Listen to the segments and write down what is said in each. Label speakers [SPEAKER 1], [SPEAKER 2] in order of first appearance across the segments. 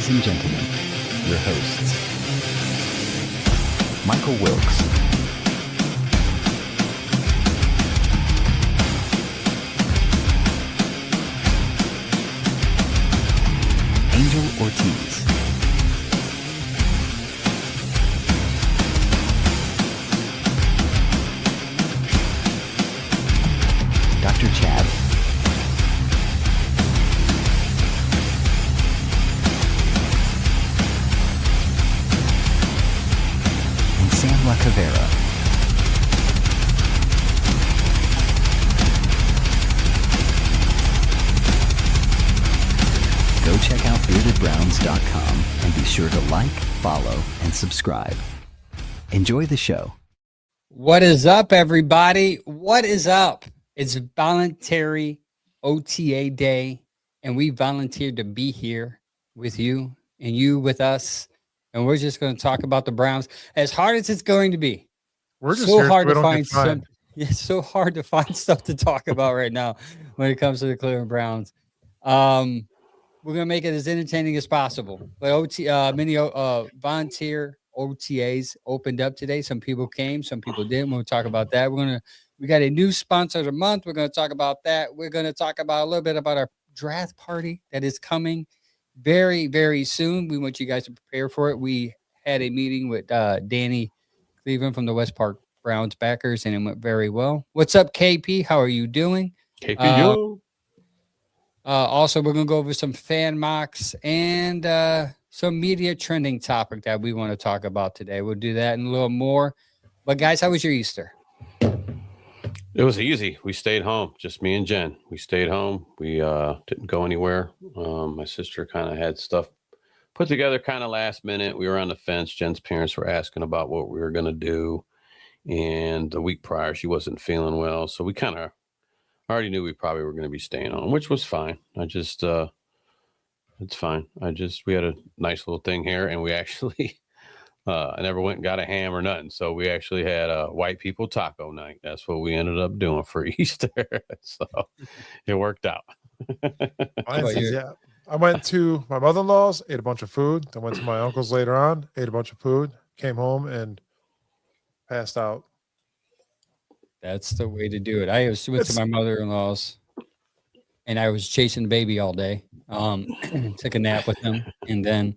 [SPEAKER 1] Ladies and gentlemen, your hosts, Michael Wilkes, Angel Ortiz, Dr. Chad, and Sam La Cavera. Go check out beardedbrowns.com and be sure to like, follow, and subscribe. Enjoy the show.
[SPEAKER 2] What is up, everybody? What is up? It's voluntary OTA day, and we volunteered to be here with you and you with us. And we're just going to talk about the Browns as hard as it's going to be.
[SPEAKER 3] We're just
[SPEAKER 2] so
[SPEAKER 3] here
[SPEAKER 2] hard
[SPEAKER 3] so we
[SPEAKER 2] to
[SPEAKER 3] don't
[SPEAKER 2] find
[SPEAKER 3] get fined.
[SPEAKER 2] it's so hard to find stuff to talk about right now when it comes to the Cleveland Browns. We're gonna make it as entertaining as possible. But many volunteer OTAs opened up today. Some people came, some people didn't. We'll talk about that. We got a new sponsor of the month. We're gonna talk about that. We're gonna talk about a little bit about our draft party that is coming very, very soon. We want you guys to prepare for it. We had a meeting with Danny Cleveland from the West Park Browns backers, and it went very well. What's up, KP? How are you doing?
[SPEAKER 4] KP,
[SPEAKER 2] Also, we're going to go over some fan mocks and some media trending topic that we want to talk about today. We'll do that and a little more. But, guys, how was your Easter?
[SPEAKER 4] It was easy. We stayed home, just me and Jen. We stayed home. We didn't go anywhere. My sister kind of had stuff put together kind of last minute. We were on the fence. Jen's parents were asking about what we were going to do. And the week prior, she wasn't feeling well. So we kind of already knew we probably were going to be staying home, which was fine. It's fine. We had a nice little thing here, and we actually, I never went and got a ham or nothing. So we actually had a white people taco night. That's what we ended up doing for Easter. So it worked out.
[SPEAKER 3] Yeah. I went to my mother-in-law's, ate a bunch of food. Then went to my uncle's later on, ate a bunch of food, came home and passed out.
[SPEAKER 2] That's the way to do it. I went to my mother-in-law's, and I was chasing the baby all day. Took a nap with him, and then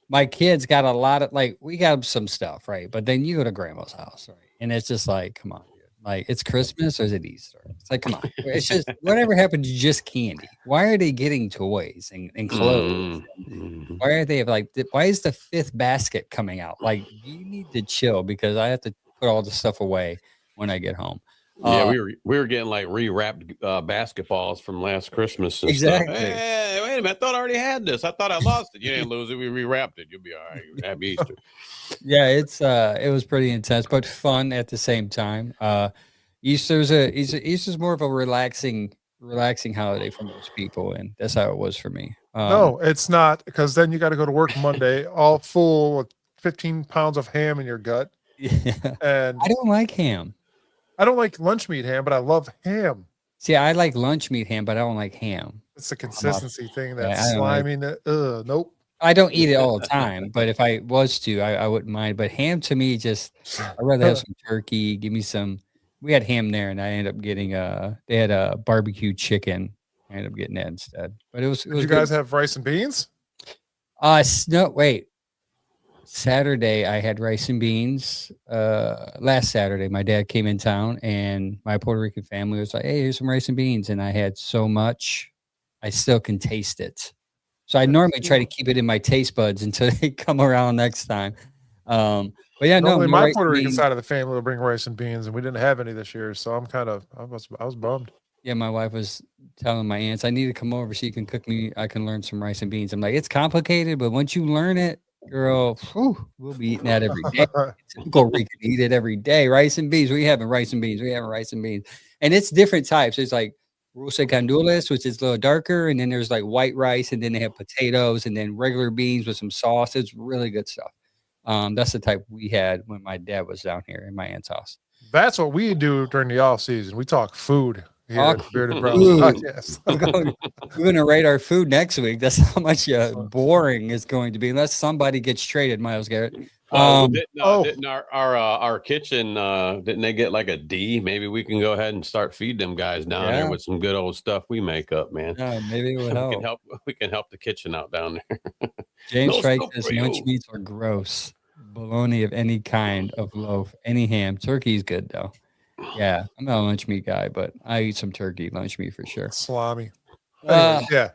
[SPEAKER 2] my kids got a lot of we got some stuff, right? But then you go to grandma's house, right? And it's just like, come on, dude. Like, it's Christmas or is it Easter? It's like, come on. It's just whatever happened to just candy. Why are they getting toys and clothes?
[SPEAKER 4] Mm-hmm.
[SPEAKER 2] Why are they why is the fifth basket coming out? Like, you need to chill because I have to put all the stuff away when I get home.
[SPEAKER 4] Yeah, we were getting rewrapped basketballs from last Christmas and
[SPEAKER 2] exactly.
[SPEAKER 4] stuff. Hey, wait a minute! I thought I already had this. I thought I lost it. You didn't lose it. We rewrapped it. You'll be all right. Happy Easter.
[SPEAKER 2] Yeah, it was pretty intense, but fun at the same time. Easter's more of a relaxing holiday for most people, and that's how it was for me.
[SPEAKER 3] No, it's not, because then you got to go to work Monday all full with 15 pounds of ham in your gut.
[SPEAKER 2] Yeah.
[SPEAKER 3] And
[SPEAKER 2] I don't like ham.
[SPEAKER 3] I don't like lunch meat ham, but I love ham.
[SPEAKER 2] See, I like lunch meat ham, but I don't like ham.
[SPEAKER 3] It's a consistency thing. That
[SPEAKER 2] Yeah,
[SPEAKER 3] slimy. Nope.
[SPEAKER 2] I don't eat it all the time, but if I was to, I wouldn't mind. But ham to me, I'd rather have some turkey. Give me some. We had ham there, and I ended up getting they had a barbecue chicken. I ended up getting that instead. But it was.
[SPEAKER 3] Did you guys have rice and beans?
[SPEAKER 2] No, wait. Saturday I had rice and beans. Last Saturday my dad came in town and my Puerto Rican family was like, hey, here's some rice and beans, and I had so much I still can taste it. So I normally try to keep it in my taste buds until they come around next time. But yeah,
[SPEAKER 3] normally
[SPEAKER 2] no
[SPEAKER 3] my Puerto Rican side of the family will bring rice and beans, and we didn't have any this year, so I was bummed.
[SPEAKER 2] Yeah, my wife was telling my aunts I need to come over so you can cook me. I can learn some rice and beans. I'm like, it's complicated, but once you learn it, girl, we'll be eating that every day. Typical Rican eat it every day. Rice and beans. We having rice and beans. And it's different types. It's like Rusa candules, which is a little darker, and then there's like white rice, and then they have potatoes, and then regular beans with some sauce. It's really good stuff. That's the type we had when my dad was down here in my aunt's house.
[SPEAKER 3] That's what we do during the off season. We talk food. here at the
[SPEAKER 2] Talk
[SPEAKER 3] Bearded Browns
[SPEAKER 2] food.
[SPEAKER 3] podcast.
[SPEAKER 2] We're going to rate our food next week. That's how much boring it's going to be, unless somebody gets traded, Miles Garrett.
[SPEAKER 4] Didn't our kitchen didn't they get like a D? Maybe we can go ahead and start feed them guys down there with some good old stuff we make up, man.
[SPEAKER 2] Maybe it would help.
[SPEAKER 4] We can help the kitchen out down there.
[SPEAKER 2] James Strike says lunch meats are gross. Bologna of any kind of loaf, any ham. Turkey's good though. Yeah, I'm not a lunch meat guy, but I eat some turkey lunch meat for sure.
[SPEAKER 3] Salami. Anyways, yeah.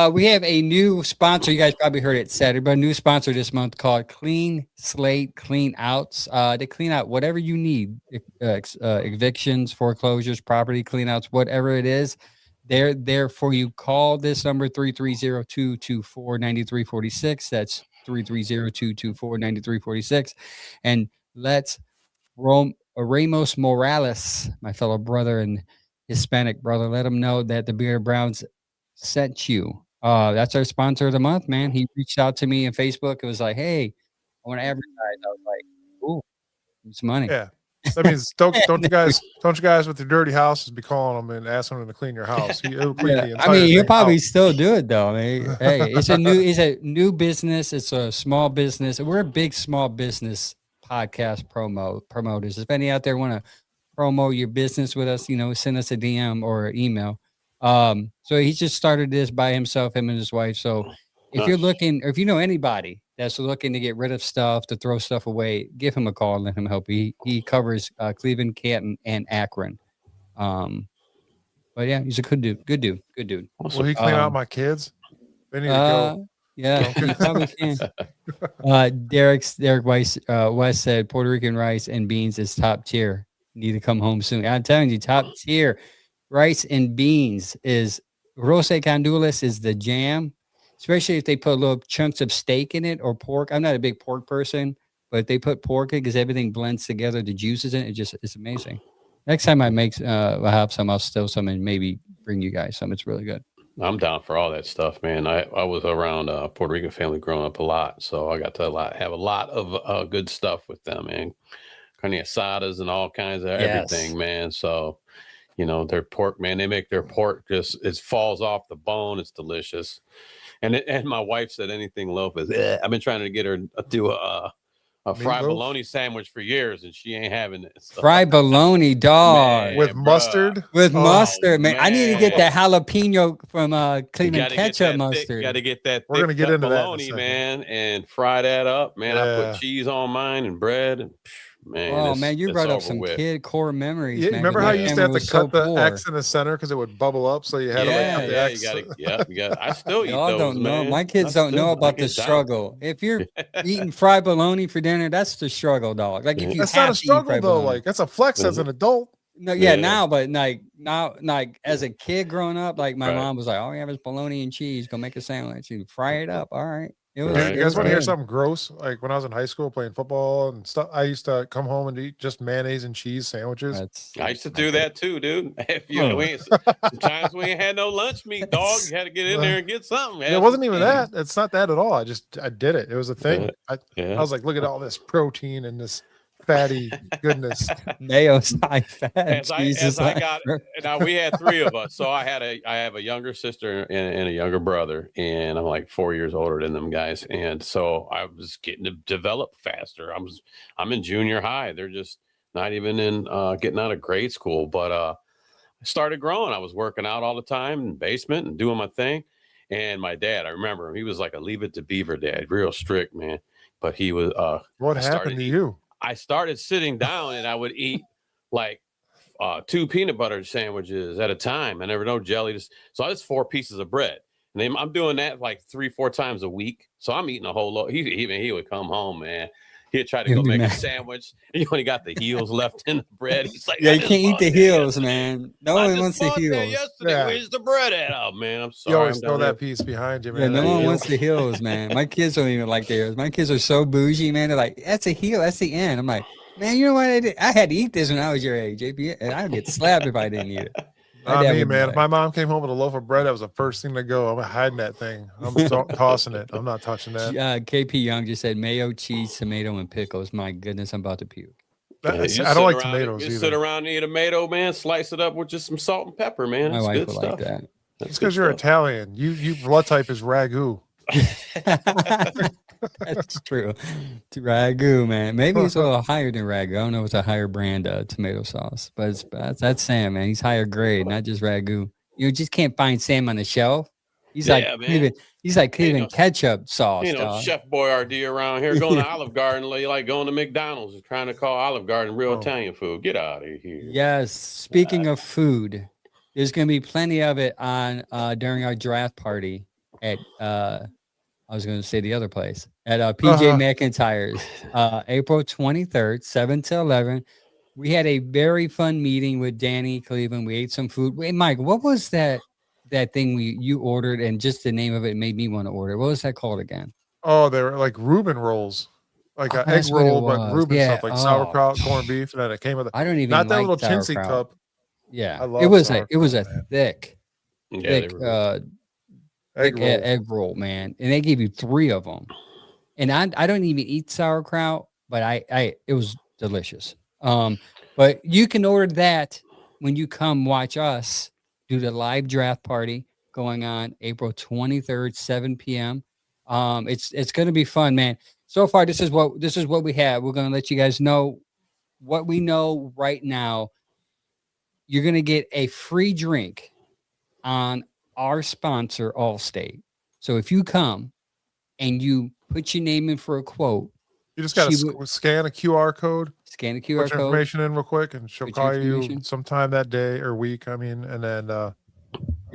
[SPEAKER 2] We have a new sponsor. You guys probably heard it said, but a new sponsor this month called Clean Slate Clean Outs. They clean out whatever you need, evictions, foreclosures, property clean outs, whatever it is. They're there for you. Call this number 330-224-9346. That's 330-224-9346. And let's Ramos Morales, my fellow brother and Hispanic brother, let him know that the Bearded Browns sent you. That's our sponsor of the month, man. He reached out to me on Facebook. It was like, hey, I want to advertise. I was like, ooh, it's money.
[SPEAKER 3] Yeah. That means don't you guys with your dirty houses be calling them and asking them to clean your house. He'll clean the entire
[SPEAKER 2] he'll
[SPEAKER 3] thing
[SPEAKER 2] probably
[SPEAKER 3] out.
[SPEAKER 2] still do it though. Hey, it's a new business. It's a small business. We're a big small business podcast promoters. If any out there want to promo your business with us, send us a DM or an email. So he just started this by himself, him and his wife. So if you're looking, or if you know anybody that's looking to get rid of stuff, to throw stuff away, give him a call and let him help. He covers Cleveland, Canton, and Akron. But yeah, he's a good dude.
[SPEAKER 3] Will he clean out my kids? They need to go.
[SPEAKER 2] Yeah, you probably can. Derek Weiss said Puerto Rican rice and beans is top tier. Need to come home soon. I'm telling you, top tier rice and beans is Rose Candules is the jam, especially if they put little chunks of steak in it or pork. I'm not a big pork person, but if they put pork in because everything blends together, the juices in it, it's amazing. Next time I I'll have some, I'll steal some and maybe bring you guys some. It's really good.
[SPEAKER 4] I'm down for all that stuff, man. I was around a Puerto Rican family growing up a lot, so I got to have a lot of good stuff with them, man. Carne asadas and all kinds of everything, man. So, their pork, man, they make their pork it falls off the bone. It's delicious. And my wife said anything loaf is, I've been trying to get her to do a fried bologna sandwich for years, and she ain't having it. So.
[SPEAKER 2] Fried bologna, dog.
[SPEAKER 3] With mustard?
[SPEAKER 2] With mustard, man. I need to get that jalapeno from Cleveland ketchup mustard.
[SPEAKER 4] You got to get that
[SPEAKER 3] We're gonna get into
[SPEAKER 4] bologna, man, and fry that up, man.
[SPEAKER 3] Yeah.
[SPEAKER 4] I put cheese on mine and bread. And, man,
[SPEAKER 2] you brought up some kid core memories.
[SPEAKER 3] Yeah,
[SPEAKER 2] man.
[SPEAKER 3] remember how you used to have to cut the
[SPEAKER 2] poor.
[SPEAKER 3] X in the center because it would bubble up, so you had to cut the X.
[SPEAKER 4] You got. I still eat
[SPEAKER 2] Y'all
[SPEAKER 4] those,
[SPEAKER 2] don't know.
[SPEAKER 4] man.
[SPEAKER 2] My kids don't know about the struggle. If you're eating fried bologna for dinner, that's the struggle, dog. Like if you
[SPEAKER 3] that's not a struggle though. Like that's a flex as an adult.
[SPEAKER 2] No, now, but now, as a kid growing up, like my mom was like, "All we have is bologna and cheese. Go make a sandwich and fry it up." All right.
[SPEAKER 3] You guys want to hear something gross? Like when I was in high school playing football and stuff, I used to come home and eat just mayonnaise and cheese sandwiches.
[SPEAKER 4] I used to do that too, dude. Sometimes we ain't had no lunch meat, dog. You had to get in there and get something.
[SPEAKER 3] It wasn't even that. It's not that at all. I did it. It was a thing. I was like, look at all this protein and this fatty goodness.
[SPEAKER 2] Mayo's high fat.
[SPEAKER 4] Now we had three of us. So I have a younger sister and a younger brother, and I'm like 4 years older than them guys. And so I was getting to develop faster. I'm in junior high. They're just not even in getting out of grade school. But I started growing. I was working out all the time in the basement and doing my thing. And my dad, I remember him, he was like a Leave It to Beaver dad, real strict, man. But he was
[SPEAKER 3] what happened to you?
[SPEAKER 4] I started sitting down and I would eat like 2 peanut butter sandwiches at a time. I never know jelly. So that's 4 pieces of bread. And then I'm doing that like 3-4 times a week. So I'm eating a whole lot. He would come home, man. He'd try to go make a sandwich. And you only got the heels left in the bread. He's like,
[SPEAKER 2] you can't eat the heels, man. No one wants the heels.
[SPEAKER 4] Yesterday, where's the bread at? Oh, man, I'm sorry.
[SPEAKER 3] You always throw that piece behind you, man.
[SPEAKER 2] Yeah, no one wants the heels, man. My kids don't even like theirs. My kids are so bougie, man. They're like, that's a heel. That's the end. I'm like, man, you know what I did? I had to eat this when I was your age, JP. And I'd get slapped if I didn't eat it.
[SPEAKER 3] Not me, man. If my mom came home with a loaf of bread, that was the first thing to go. I'm hiding that thing. I'm tossing it. I'm not touching that.
[SPEAKER 2] KP Young just said mayo, cheese, tomato, and pickles. My goodness, I'm about to puke.
[SPEAKER 3] I don't like tomatoes
[SPEAKER 4] You
[SPEAKER 3] either.
[SPEAKER 4] sit around and eat a tomato, man. Slice it up with just some salt and pepper, man.
[SPEAKER 2] My
[SPEAKER 4] It's
[SPEAKER 2] wife
[SPEAKER 4] good
[SPEAKER 2] would
[SPEAKER 4] stuff.
[SPEAKER 2] like that.
[SPEAKER 3] It's because you're Italian. You blood type is ragu.
[SPEAKER 2] That's true. To ragu, man. Maybe it's a little higher than ragu. I don't know if it's a higher brand tomato sauce, but that's Sam, man. He's higher grade, not just ragu. You just can't find Sam on the shelf. He's like
[SPEAKER 4] man.
[SPEAKER 2] He's like Cleveland ketchup sauce, dog.
[SPEAKER 4] Chef Boyardee around here going to Olive Garden, like going to McDonald's and trying to call Olive Garden real Italian food. Get out of here.
[SPEAKER 2] Yes. Speaking of food, there's going to be plenty of it on during our draft party at I was going to say the other place at PJ McIntyre's, April 23rd, 7 to 11. We had a very fun meeting with Danny Cleveland. We ate some food. Wait, Mike, what was that thing you ordered? And just the name of it made me want to order. What was that called again?
[SPEAKER 3] Oh, they were like Reuben rolls, like an egg roll, but Reuben stuff, like sauerkraut, corned beef, and then it came with.
[SPEAKER 2] I don't even
[SPEAKER 3] not that
[SPEAKER 2] like
[SPEAKER 3] little chintzy
[SPEAKER 2] sauerkraut.
[SPEAKER 3] cup.
[SPEAKER 2] Yeah,
[SPEAKER 3] I love
[SPEAKER 2] it was
[SPEAKER 3] sauerkraut,
[SPEAKER 2] a thick egg roll, man, and they gave you 3 of them. And I don't even eat sauerkraut, but it was delicious. But you can order that when you come watch us do the live draft party going on April 23rd, 7 p.m. It's going to be fun, man. So far, this is what we have. We're going to let you guys know what we know right now. You're going to get a free drink on our sponsor, Allstate. So if you come and you put your name in for a quote,
[SPEAKER 3] you just got to scan a QR code,
[SPEAKER 2] put your
[SPEAKER 3] information in real quick, and she'll call you sometime that day or week. I mean, and then you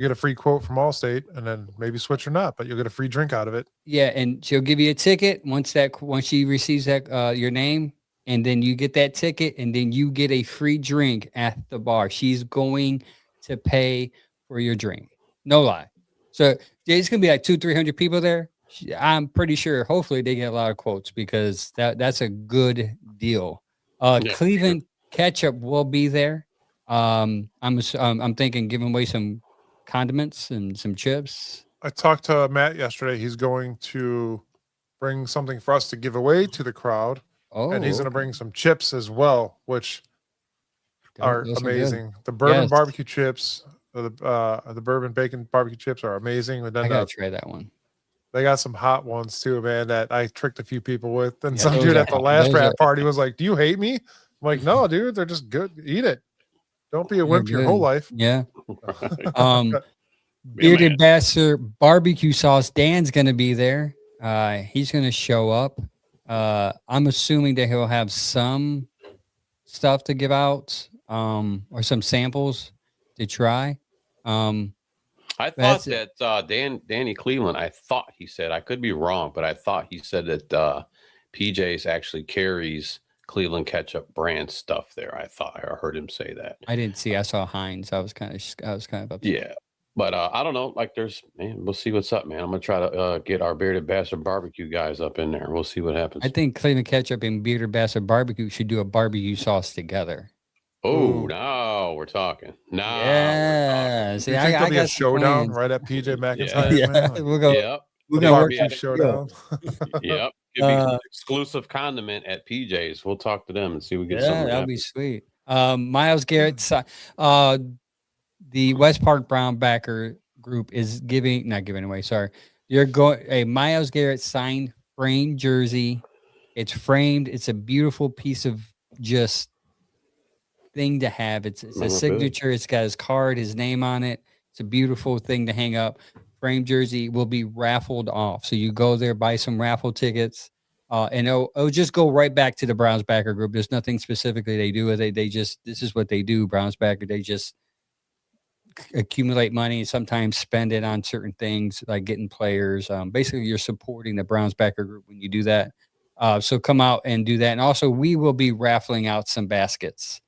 [SPEAKER 3] get a free quote from Allstate, and then maybe switch or not, but you'll get a free drink out of it.
[SPEAKER 2] Yeah, and she'll give you a ticket once she receives that your name, and then you get that ticket, and then you get a free drink at the bar. She's going to pay for your drink. No lie. So it's gonna be like 200-300 people there. I'm pretty sure. Hopefully, they get a lot of quotes because that's a good deal. Cleveland Ketchup will be there. I'm thinking giving away some condiments and some chips.
[SPEAKER 3] I talked to Matt yesterday. He's going to bring something for us to give away to the crowd, and he's going to bring some chips as well, which are amazing. The bourbon barbecue chips. The bourbon bacon barbecue chips are amazing. And then
[SPEAKER 2] I gotta try that one.
[SPEAKER 3] They got some hot ones too, man, that I tricked a few people with. And some dude at the last draft party was like, "Do you hate me?" I'm like, "No, dude, they're just good. Eat it. Don't be a wimp your whole life."
[SPEAKER 2] Yeah. Bearded Bastard barbecue sauce. Dan's gonna be there. He's gonna show up. I'm assuming that he'll have some stuff to give out, or some samples to try.
[SPEAKER 4] I thought that Danny Cleveland, I thought he said, I could be wrong, but I thought he said that PJ's actually carries Cleveland Ketchup brand stuff there. I thought I heard him say that.
[SPEAKER 2] I didn't see. I saw Heinz. I was kind of upset.
[SPEAKER 4] Yeah, but I don't know. Like, we'll see what's up, man. I'm gonna try to get our Bearded Bastard barbecue guys up in there. We'll see what happens.
[SPEAKER 2] I think Cleveland Ketchup and Bearded Bastard barbecue should do a barbecue sauce together.
[SPEAKER 4] Oh, now we're talking. Now,
[SPEAKER 2] yeah.
[SPEAKER 3] See, I got a showdown right at PJ McIntyre.
[SPEAKER 2] Yeah. We'll go.
[SPEAKER 4] Yep.
[SPEAKER 2] We're gonna work
[SPEAKER 3] a showdown.
[SPEAKER 4] Yep. It'd be exclusive condiment at PJ's. We'll talk to them and see if we get something.
[SPEAKER 2] That'll be sweet. Miles Garrett, the West Park Brown backer group is not giving away. Sorry, you're going a Miles Garrett signed framed jersey. It's framed. It's a beautiful piece of just thing to have. It's a signature. It's got his card, his name on it. It's a beautiful thing to hang up. Frame jersey will be raffled off. So you go there, buy some raffle tickets, and it'll just go right back to the Browns backer group. There's nothing specifically they do with it. This is what they do. Browns backer, they just accumulate money and sometimes spend it on certain things like getting players. Basically, you're supporting the Browns backer group when you do that. So come out and do that. And also, we will be raffling out some baskets.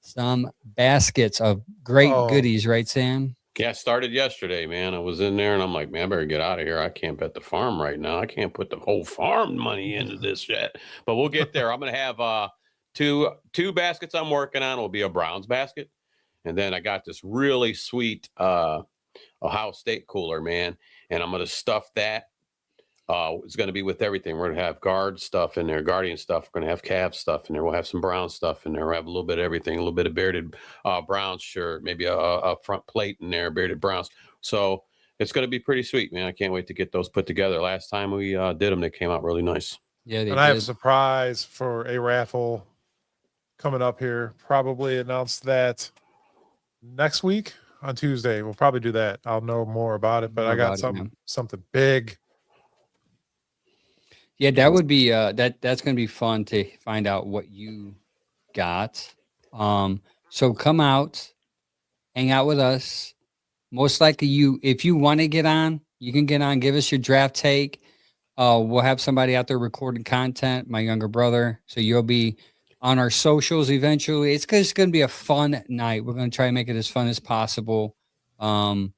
[SPEAKER 2] Some baskets of great goodies, right, Sam?
[SPEAKER 4] Yeah, I started yesterday, man. I was in there and I'm like, man, I better get out of here. I can't bet the farm right now. I can't put the whole farm money into this yet. But we'll get there. I'm going to have two baskets I'm working on. Will be a Browns basket. And then I got this really sweet Ohio State cooler, man. And I'm going to stuff that It's going to be with everything. We're going to have guard stuff in there, guardian stuff. We're going to have Cavs stuff in there. We'll have some Brown stuff in there. We'll have a little bit of everything, a little bit of bearded Browns shirt, maybe a front plate in there, bearded Browns. So it's going to be pretty sweet, man. I can't wait to get those put together. Last time we did them, they came out really nice.
[SPEAKER 2] Yeah,
[SPEAKER 3] and I have a surprise for a raffle coming up here. Probably announce that next week on Tuesday. We'll probably do that. I'll know more about it, but I got something big.
[SPEAKER 2] Yeah, that would be that's going to be fun to find out what you got. So come out, hang out with us. Most likely if you want to get on, you can get on, give us your draft take. We'll have somebody out there recording content, my younger brother. So you'll be on our socials eventually. It's just going to be a fun night. We're going to try and make it as fun as possible. So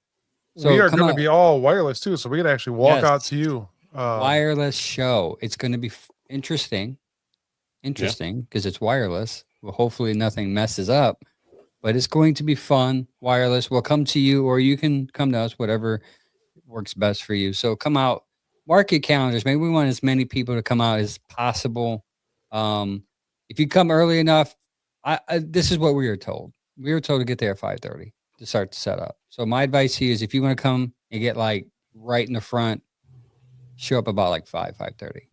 [SPEAKER 3] we are going to be all wireless too. So we can actually walk out to you.
[SPEAKER 2] Wireless show. It's going to be interesting because it's wireless. Well, hopefully nothing messes up, but it's going to be fun. Wireless. We'll come to you, or you can come to us, whatever works best for you. So come out, mark your calendars. Maybe we want as many people to come out as possible. If you come early enough, this is what we were told. We were told to get there at 5:30 to start the setup. So my advice to you is if you want to come and get like right in the front, show up about like 5:30.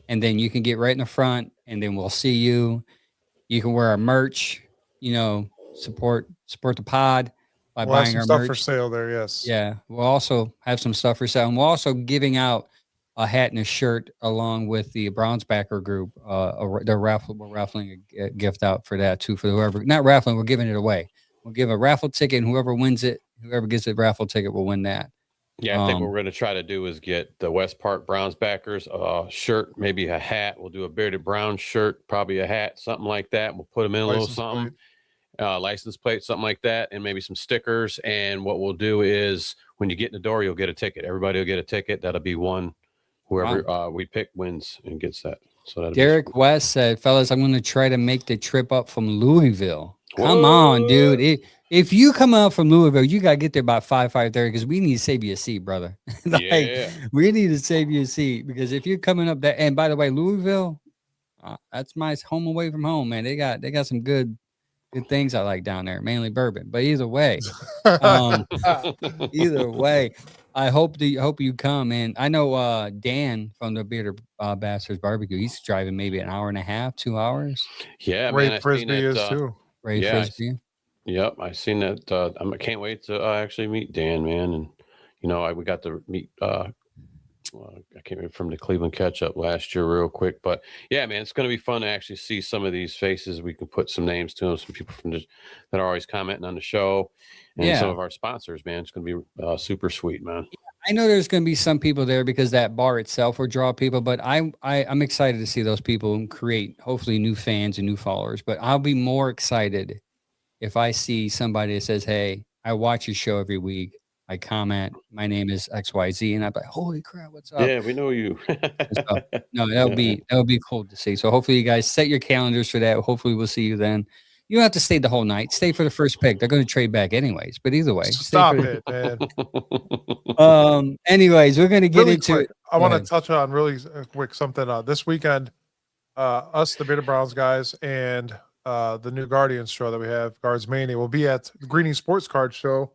[SPEAKER 2] And then you can get right in the front and then we'll see you. You can wear our merch, support the pod by
[SPEAKER 3] we'll
[SPEAKER 2] buying
[SPEAKER 3] have some
[SPEAKER 2] our
[SPEAKER 3] stuff
[SPEAKER 2] merch.
[SPEAKER 3] for sale there, yes.
[SPEAKER 2] Yeah. We'll also have some stuff for sale. And we're also giving out a hat and a shirt along with the Browns backer group. We're raffling a gift out for that too, for whoever, not raffling, we're giving it away. We'll give a raffle ticket and whoever wins it, whoever gets the raffle ticket will win that.
[SPEAKER 4] Yeah, I think what we're going to try to do is get the West Park Browns backers a shirt, maybe a hat. We'll do a bearded Brown shirt, probably a hat, something like that. We'll put them in a little something, license plate, something like that, and maybe some stickers. And what we'll do is when you get in the door, you'll get a ticket. Everybody will get a ticket. That'll be one. Whoever we pick wins and gets that. So
[SPEAKER 2] Derek West said, fellas, I'm going to try to make the trip up from Louisville. Come on, dude. If you come out from Louisville, you got to get there by 5:30 because we need to save you a seat, brother. We need to save you a seat because if you're coming up there, and by the way, Louisville, that's my home away from home, man. They got some good things I like down there, mainly bourbon. But either way, I hope you come. And I know Dan from the Bearded Bastards Barbecue, he's driving maybe an hour and a half, 2 hours.
[SPEAKER 3] Yeah, Ray Frisbee is too.
[SPEAKER 2] Ray Frisbee.
[SPEAKER 4] Yep, I seen that. I can't wait to actually meet Dan, man. And we got to meet. I can't remember from the Cleveland catch up last year, real quick. But yeah, man, it's going to be fun to actually see some of these faces. We can put some names to them. Some people that are always commenting on the show, and some of our sponsors, man. It's going to be super sweet, man.
[SPEAKER 2] I know there's going to be some people there because that bar itself will draw people, but I'm excited to see those people and create hopefully new fans and new followers. But I'll be more excited if I see somebody that says, hey, I watch your show every week. I comment, my name is XYZ, and I'm like, holy crap, what's up?
[SPEAKER 4] Yeah, we know you.
[SPEAKER 2] No, that would be cool to see. So hopefully you guys set your calendars for that. Hopefully we'll see you then. You don't have to stay the whole night. Stay for the first pick. They're going to trade back anyways. But either way,
[SPEAKER 3] stop it, man.
[SPEAKER 2] Anyways, we're going to get into it.
[SPEAKER 3] I want to touch on really quick something. This weekend, us, the Bearded Browns guys, and the new Guardians show that we have, Guards Mania, will be at the Greeny Sports Card Show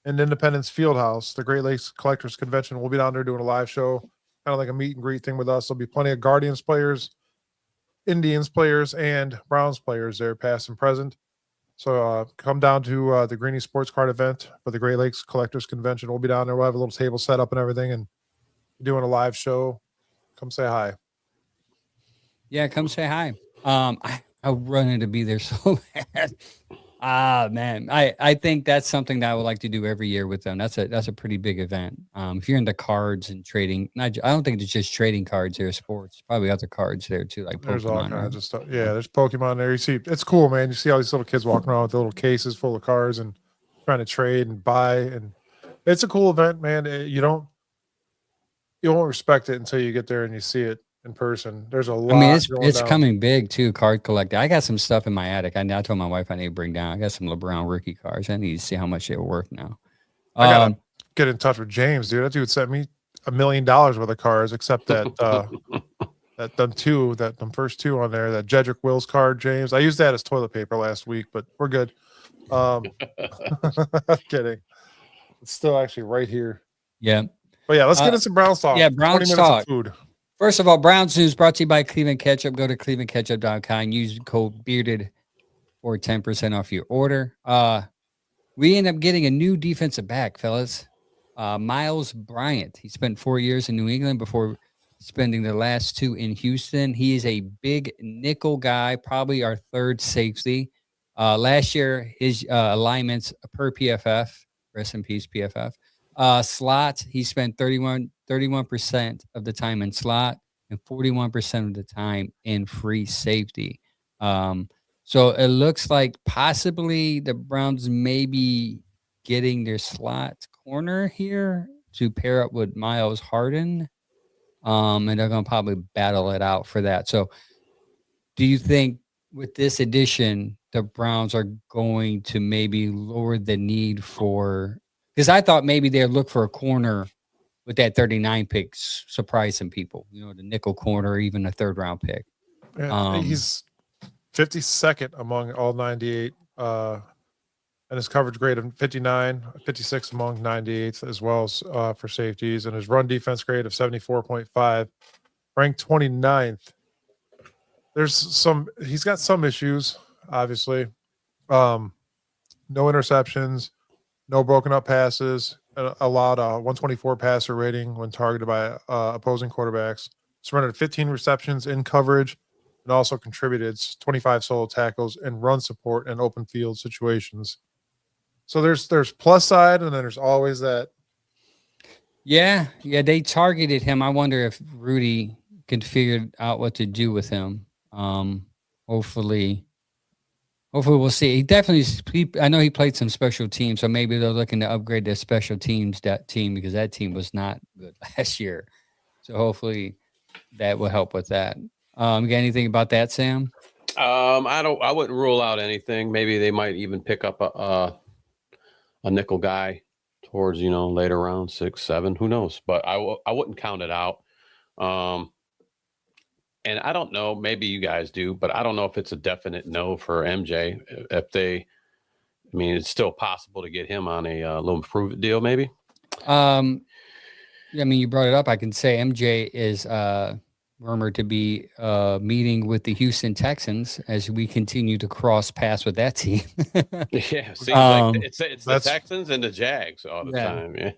[SPEAKER 3] in Independence Fieldhouse. The Great Lakes Collectors Convention. We'll be down there doing a live show, kind of like a meet and greet thing with us. There'll be plenty of Guardians players, Indians players, and Browns players there, past and present. So come down to the Greeny Sports Card event for the Great Lakes Collectors Convention. We'll be down there. We'll have a little table set up and everything, and doing a live show. Come say hi.
[SPEAKER 2] Yeah, come say hi. I wanted to be there so bad. Man, I think that's something that I would like to do every year with them. That's a pretty big event. If you're into cards and trading, I don't think it's just trading cards there. Sports, probably other cards there too, like
[SPEAKER 3] there's
[SPEAKER 2] Pokemon,
[SPEAKER 3] all kinds of stuff. Yeah, there's Pokemon there. You see, it's cool, man. You see all these little kids walking around with the little cases full of cards and trying to trade and buy, and it's a cool event, man. You won't respect it until you get there and you see it in person. There's a lot.
[SPEAKER 2] I mean, it's coming big too. Card collecting. I got some stuff in my attic. I told my wife I need to bring down. I got some LeBron rookie cards. I need to see how much they're worth now.
[SPEAKER 3] I gotta get in touch with James, dude. That dude sent me $1 million worth of cars, except that them first two on there, that Jedrick Wills card, James. I used that as toilet paper last week, but we're good. Kidding. It's still actually right here.
[SPEAKER 2] Yeah.
[SPEAKER 3] But yeah, let's get into some Browns talk.
[SPEAKER 2] Yeah, Browns
[SPEAKER 3] 20 minutes
[SPEAKER 2] talk.
[SPEAKER 3] of food.
[SPEAKER 2] First of all, Browns news brought to you by Cleveland Ketchup. Go to clevelandketchup.com. Use code BEARDED for 10% off your order. We end up getting a new defensive back, fellas. Miles Bryant. He spent 4 years in New England before spending the last 2 in Houston. He is a big nickel guy, probably our third safety. Last year, his alignments per PFF, rest in peace, PFF. Slot, he spent 31% of the time in slot and 41% of the time in free safety. So it looks like possibly the Browns may be getting their slot corner here to pair up with Miles Harden. And they're going to probably battle it out for that. So do you think with this addition, the Browns are going to maybe lower the need for, because I thought maybe they'd look for a corner with that 39 pick, surprise some people, the nickel corner, or even a 3rd round pick.
[SPEAKER 3] He's 52nd among all 98, and his coverage grade of 59, 56 among 98th as well as for safeties, and his run defense grade of 74.5, ranked 29th. He's got some issues, obviously. No interceptions, no broken up passes, allowed a 124 passer rating when targeted by opposing quarterbacks, surrendered 15 receptions in coverage, and also contributed 25 solo tackles and run support in open field situations. So there's plus side, and then there's always that.
[SPEAKER 2] Yeah, they targeted him. I wonder if Rudy could figure out what to do with him. Hopefully we'll see. He definitely. I know he played some special teams, so maybe they're looking to upgrade their special teams team because that team was not good last year. So hopefully that will help with that. You got anything about that, Sam?
[SPEAKER 4] I wouldn't rule out anything. Maybe they might even pick up a nickel guy towards later round 6, 7. Who knows? But I wouldn't count it out. And I don't know. Maybe you guys do, but I don't know if it's a definite no for MJ. It's still possible to get him on a low improvement deal, maybe.
[SPEAKER 2] You brought it up. I can say MJ is rumored to be meeting with the Houston Texans as we continue to cross paths with that team.
[SPEAKER 4] Yeah, seems like it's the Texans and the Jags all the time. Yeah.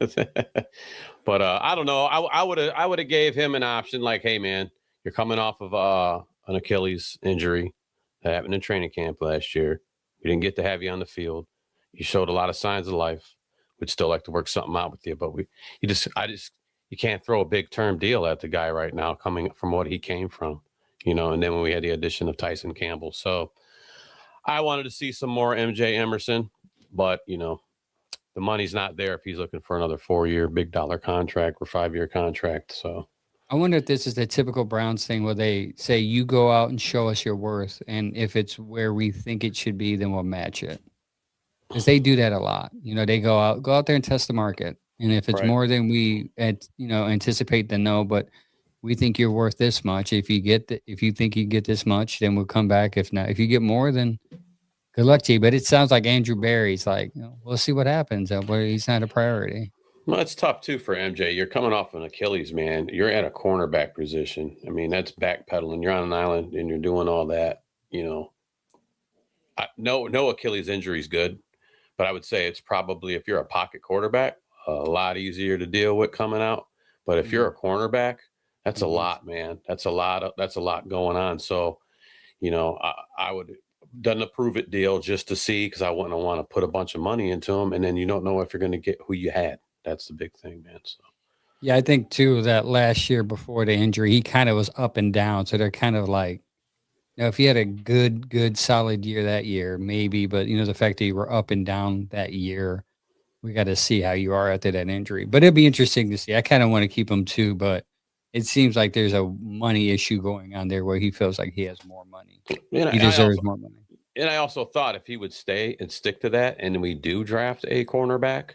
[SPEAKER 4] But I don't know. I would have gave him an option like, hey man, you're coming off of an Achilles injury that happened in training camp last year. We didn't get to have you on the field. You showed a lot of signs of life. We'd still like to work something out with you, but you can't throw a big term deal at the guy right now coming from what he came from, and then when we had the addition of Tyson Campbell. So I wanted to see some more MJ Emerson, but the money's not there if he's looking for another 4-year big dollar contract or 5-year contract. So
[SPEAKER 2] I wonder if this is the typical Browns thing where they say, you go out and show us your worth. And if it's where we think it should be, then we'll match it. Because they do that a lot. They go out there and test the market. And if it's more than we anticipate, then no, but we think you're worth this much. If you think you get this much, then we'll come back. If not, if you get more, then good luck to you. But it sounds like Andrew Berry's like, we'll see what happens. He's not a priority.
[SPEAKER 4] Well, it's tough too for MJ. You're coming off an Achilles, man. You're at a cornerback position. That's backpedaling. You're on an island and you're doing all that. No Achilles injury is good, but I would say it's probably, if you're a pocket quarterback, a lot easier to deal with coming out. But if you're a cornerback, that's a lot, man. That's a lot going on. So, I would done a prove it deal just to see, because I wouldn't want to put a bunch of money into them, and then you don't know if you're going to get who you had. That's the big thing, man. So,
[SPEAKER 2] yeah, I think too that last year before the injury, he kind of was up and down. So they're kind of like, if he had a good solid year that year, maybe, but the fact that you were up and down that year, we got to see how you are after that injury. But it'll be interesting to see. I kind of want to keep him too, but it seems like there's a money issue going on there where he feels like he has more money. He deserves more money.
[SPEAKER 4] And I also thought if he would stay and stick to that, and we do draft a cornerback,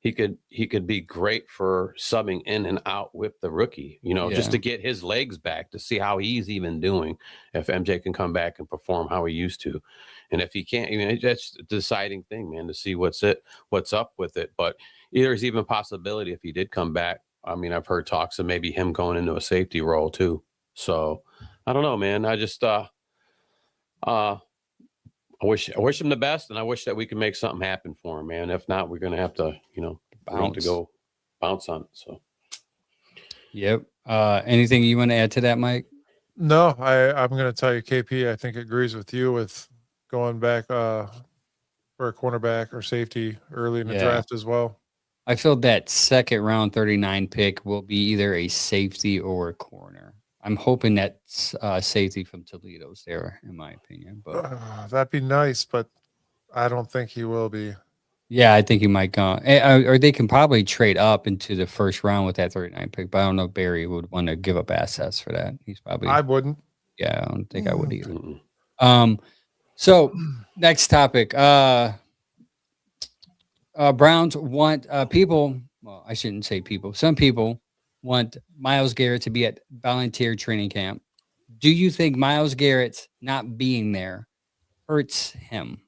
[SPEAKER 4] he could be great for subbing in and out with the rookie, just to get his legs back, to see how he's even doing, if MJ can come back and perform how he used to. And if he can't, that's the deciding thing, man, to see what's up with it. But there's even a possibility if he did come back. I mean, I've heard talks of maybe him going into a safety role too. So I don't know, man. I just I wish him the best, and I wish that we could make something happen for him, man. If not, we're gonna have to, go bounce on it. So,
[SPEAKER 2] yep. Anything you want to add to that, Mike?
[SPEAKER 3] No, I'm going to tell you, KP, I think agrees with you with going back for a cornerback or safety early in the draft as well.
[SPEAKER 2] I feel that second round 39 pick will be either a safety or a corner. I'm hoping that safety from Toledo's there, in my opinion. But
[SPEAKER 3] that'd be nice, but I don't think he will be.
[SPEAKER 2] Yeah, I think he might go. Or they can probably trade up into the first round with that 39 pick, but I don't know if Barry would want to give up assets for that. He's probably.
[SPEAKER 3] I wouldn't.
[SPEAKER 2] Yeah, I don't think I would either. So next topic. Browns want people. Well, I shouldn't say people. Some people want Myles Garrett to be at volunteer training camp. Do you think Myles Garrett's not being there hurts him?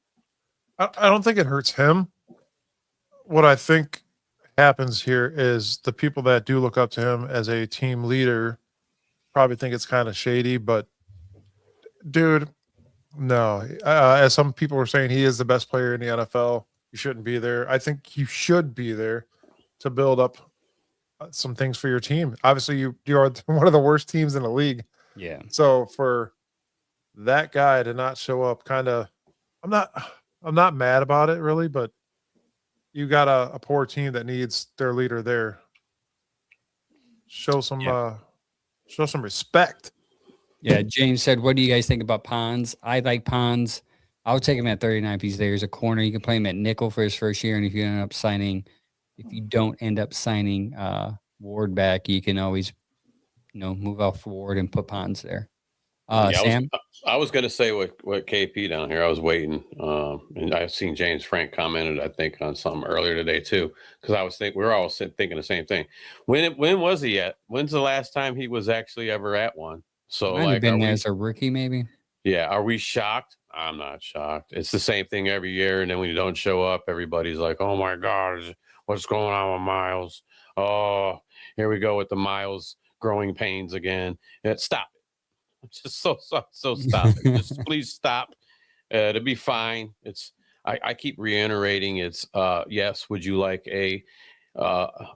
[SPEAKER 3] I don't think it hurts him. What I think happens here is the people that do look up to him as a team leader probably think it's kind of shady, but dude, no. As some people were saying, he is the best player in the NFL. You shouldn't be there. I think you should be there to build up some things for your team. Obviously, you are one of the worst teams in the league.
[SPEAKER 2] Yeah.
[SPEAKER 3] So for that guy to not show up, I'm not mad about it really, but you got a poor team that needs their leader there. Show some respect.
[SPEAKER 2] Yeah, James said, what do you guys think about Pons? I like Pons. I'll take him at 39 if he's there as a corner. You can play him at nickel for his first year, and if you don't end up signing Ward back, you can always move off Ward and put Pons there. Sam?
[SPEAKER 4] I was going to say what KP down here. I was waiting. And I've seen James Frank commented, I think, on something earlier today too. Because we were all thinking the same thing. When was he at? When's the last time he was actually ever at one? So
[SPEAKER 2] Might have been there as a rookie, maybe.
[SPEAKER 4] Yeah. Are we shocked? I'm not shocked. It's the same thing every year. And then when you don't show up, everybody's like, oh my God, what's going on with Myles? Oh, here we go with the Myles growing pains again. Stop. Just so stop it. Just please stop. To be fine. I keep reiterating it's yes, would you like a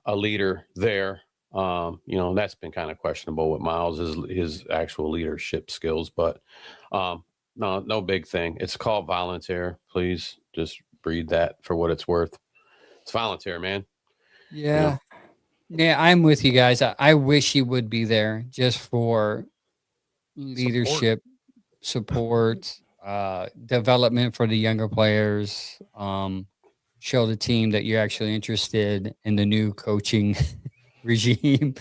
[SPEAKER 4] leader there? That's been kind of questionable with Myles, his actual leadership skills, but no big thing. It's called volunteer. Please just read that for what it's worth. It's volunteer, man.
[SPEAKER 2] Yeah. Yeah, I'm with you guys. I wish he would be there just for leadership, support, development for the younger players, show the team that you're actually interested in the new coaching regime.